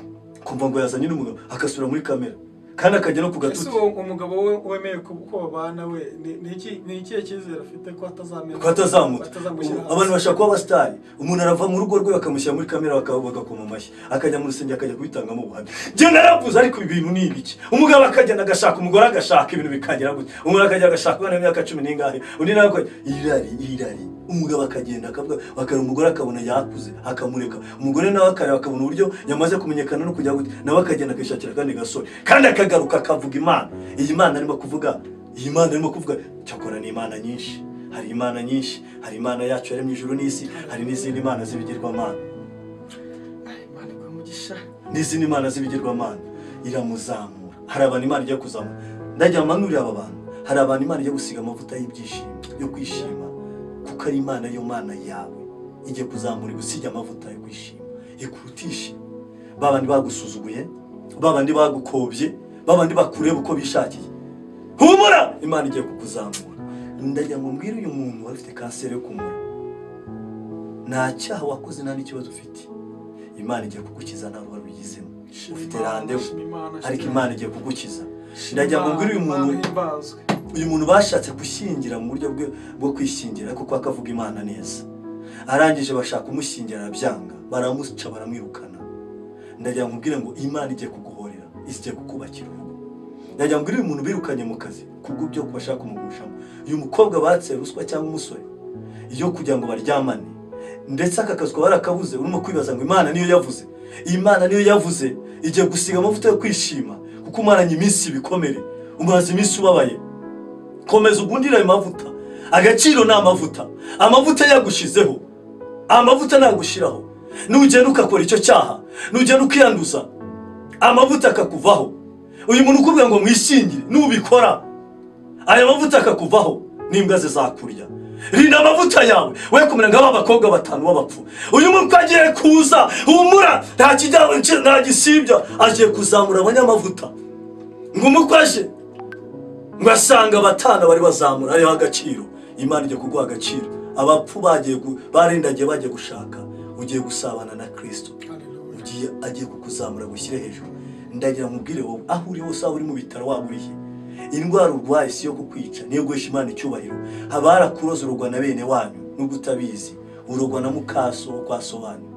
kumva ngo yazanye n'umugabo akasura muri kamera kandi akajya no kugatuti umugabo we wemeye ko babana we ni iki cyizere afite ko atazamuta abantu bashaka kuba abasitari umuntu arava mu rugo rwe bakamushyira muri kamera bagakoma amashyi akajya mu rusengero akajya kubitangamo ubuhamya njye naravuze ariko ibi bintu ni ibiki umugabo akagenda agashaka umugore agashaka ibintu bikagira gutya umuntu akajya agashaka umwana w'imyaka 10 n'ingahe undi nawe irari umugabo akagenda akavuga bakara umugore akabona yakuze akamureka umugore nawe akareba akabona uburyo yamaze kumenyekana no kujya gutya nawe akagenda akishakira kandi gasore kandi akagaruka akavuga Imana iyi Imana arimo kuvuga cyakora ni Imana nyinshi hari Imana yacu yari mu ijuru n'isi hari n'izindi Imana zibigirwamana n'izindi Imana zibigirwamana iramuzamura hari abantu Imana ijya kuzamo ndajya manurira aba bantu hari abantu Imana ijya gusiga amavuta y'ibyishimo yo kwishima kuko ari Imana yo Mana yawe ijye kuzamura gusiga amavuta yo kwishima ikurutishe babandi bagusuzuguye babandi bagukobye babandi bakureba uko bishakiye humura Imana ijye kukuzamura ndajya ngo mbwire uyu muntu wari ufite kanseri yo kumura nta cyaha wakoze nta n'ikibazo ufite Imana ijye kugukiza ntabwo wabigizemo ufite randevu ariko Imana ijye kugukiza ndajya ngo mbwire uyu muntu bashatse gushyingira mu buryo bwo kwishyingira ariko kwa kavuga Imana neza arangije bashaka kumushyingira arabyanga baramuca baramwirukana ndajya ngo mbwire ngo Imana ijye kuguhorera ijye kukubakira urugo ndajya ngo mbwire uyu muntu birukanye mu kazi kubw'ibyo bashaka kumugushamo uyu mukobwa batse ruswa cyangwa umusore iyo kugira ngo baryamane ndetse aka kazi barakabuze urimo kwibaza ngo Imana niyo yavuze Imana niyo yavuze ijye gusiga amavuta yo kwishima kuko umaranye iminsi bikomere umaze iminsi ubabaye komeza ugundira ayo mavuta agaciro ni amavuta yagushizeho amavuta nagushiraho nugenda ukakora icyo cyaha nugenda ukiyanduza amavuta akakuvaho uyu muntu ukubwira ngo mwishingire nubikora aya mavuta akakuvaho n'imbwa zizakurya rinda amavuta yawe we kumera ngaba abakobwa batanu b'abapfu uyu muntu agiye kuza humura nta kijyawe nta gisibya agiye kuzamura abanyamavuta ngo umukwashe ngasanga batana bari bazamura ariho agaciro Imana ijye kuguha agaciro abapfu barindagiye bagiye gushaka ugiye gusabana na Kristo ugiye agiye kukuzamura gushyire hejuru ndagira mubwire wowe aho uri hose uri mu bitaro waba urihe indwara urwaye si yo kukwica niyo guhesha Imana icyubahiro habara kuroza urugwa na bene wanyu nubwo utabizi urugwa na mukaso kwa so wanyu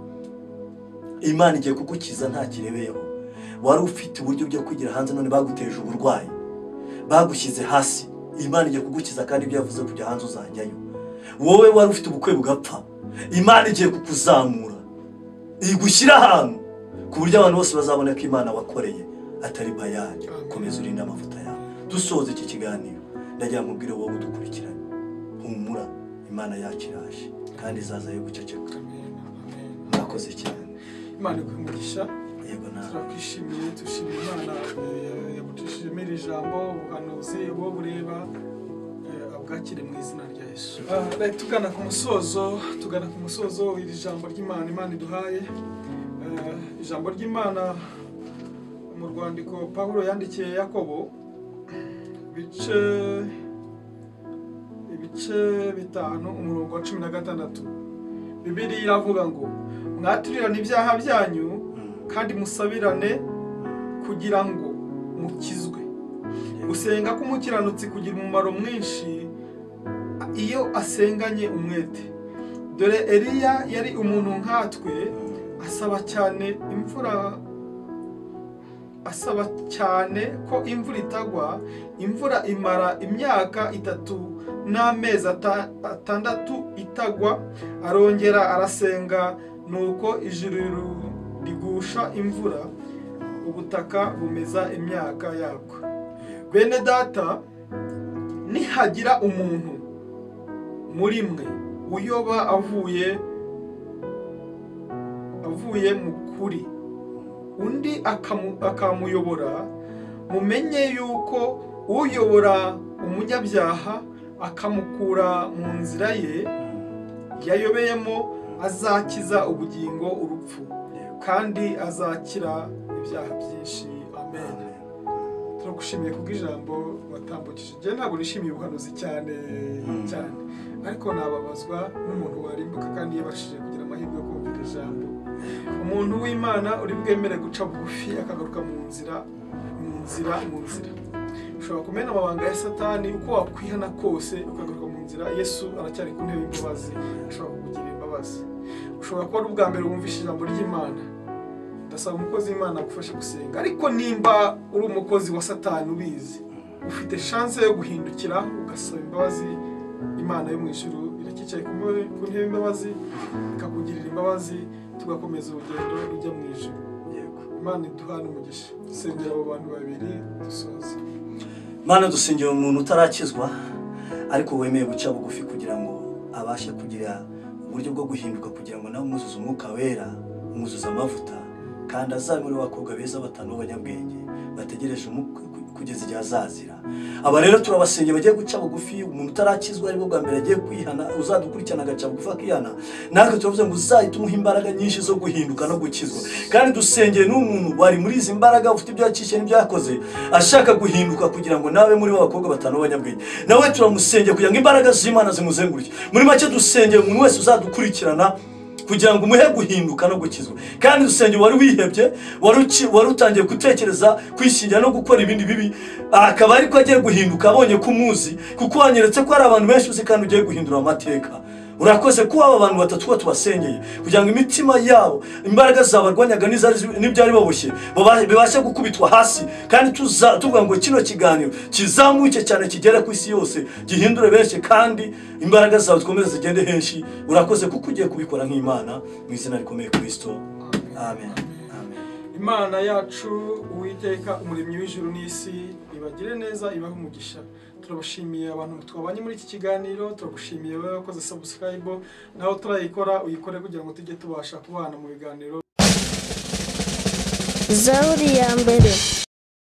Imana ijye kugukiza nta kirebeyeho wari ufite uburyo byo kugira hanze none baguteje uburwayi bagushyize hasi Imana ijye kugukiza kandi ibyo yavuze kujya hanze uzajyayo wowe wari ufite ubukwe bugapfa Imana ijye kukuzamura igushyira ahantu ku buryo abantu bose bazabona ko Imana wakoreye atari bayani komeza urinda amavuta yawe dusoze iki kiganiro ndagira mubwire wowe udukurikiranye humura Imana yakiraje kandi izaza yo guceceka mwakoze cyane Imana ikumugisha yego na turakwishimiye tushimira Imana yabucishije ijambo ubuhanuzi bwo bureba abwakire mu izina rya Yesu tugana ku musozo iri jambo ry'Imana Imana iduhaye ijambo ry'Imana mu rwandiko Pawulo yandikiye Yakobo ibice 5 umurongo wa 16 Bibiliya iravuga ngo mwaturirane ibyaha byanyu kandi musabirane kugira ngo mukizwe gusenga k'umukiranutsi kugira umumaro mwinshi iyo asenganye umwete dore Eliya yari umuntu nkatwe asaba cyane ko imvura itagwa imvura imara imyaka 3 n'amezi 6 itagwa arongera arasenga nuko ijuru rigusha imvura ubutaka bumeza imyaka yabwo bene data nihagira umuntu muri mwe uyoba avuye mu kuri undi akamuyobora mumenye yuko uyobora umunyabyaha akamukura mu nzira ye yayobeyemo azakiza ubugingo urupfu kandi azakira ibyaha byinshi amen turagushimiye kubw'ijambo watambukije je ntabwo nishimiye ubuhanuzi cyane ariko nababazwa n'umuntu warimbuka kandi yabashije kugira amahirwe yo kumvira ijambo umuntu w'Imana uri bwemere guca bugufi akagaruka mu nzira ushobora kumena amabanga ya Satani uko wakwihana kose ukagaruka mu nzira Yesu aracyari ku ntebe y'imbabazi ashobora kukugirira imbabazi ushobora kuba ari ubwa mbere wumvishe ijambo ry'Imana ndasaba umukozi w'Imana agufashe gusenga ariko nimba uri umukozi wa Satani ubizi ufite chance yo guhindukira ugasaba imbabazi Imana yo mu ijuru irakicaye ku ntebe y'imbabazi ikakugirira imbabazi tugakomeza urugendo rujya mu ijuru Imana iduhane umugisha sengera abo bantu babiri dusoze Mana dusengera umuntu utarakizwa ariko wemeye guca bugufi kugira ngo abashe kugira uburyo bwo guhinduka kugira ngo nawe umuzuze umwuka wera umuzuze amavuta kandi azabe muri bakobwa beza batanu b'abanyabwenge bategereje kugeza igihe azazira. Aba rero turabasengeye bagiye guca bugufi, umuntu utarakizwa aribwo bwa mbere agiye kwihana, uzadukurikirana agaca bugufi akihana, natwe turavuze ngo uzahite umuha imbaraga nyinshi zo guhinduka no gukizwa. Kandi dusengeye n'umuntu wari muri izi mbaraga, ufite ibyo yakishe n'ibyo yakoze, ashaka guhinduka kugira ngo nawe muri abakobwa batanu b'abanyabwenge, nawe turamusengeye kugira ngo imbaraga z'Imana zimuzenguruke. Muri make dusengeye umuntu wese uzadukurikirana kugira ngo umuhe guhinduka no gukizwa. Kandi dusengeye wari wihebye, wari utangiye gutekereza kwishingira no gukora ibindi bibi, akaba ariko agiye guhinduka abonye kumuzi, kuko wanyeretse ko ari abantu benshi uzi kandi ugiye guhindura amateka. Urakoze kuba aba bantu batatu tubasengeye kugira ngo imitima yabo, imbaraga zabarwanyaga n'ibyari baboshye bibashe gukubitwa hasi. Kandi tuvuga ngo kino kiganiro kizamuke cyane kigere ku isi yose, gihindure benshi, kandi imbaraga zawe zikomeze zigende henshi. Urakoze kuko ugiye kubikora nk'Imana, mu izina rikomeye Kristo. Amen. Imana yacu Uwiteka umuremyi w'ijuru n'isi ibagire neza, ibahe umugisha. Turabashimiye abantu twabanye muri iki kiganiro, turagushimiye wowe wakoze subscribe, naho turayikora uyikore kugira ngo tujye tubasha kubana mu biganiro. Zaburi ya mbere.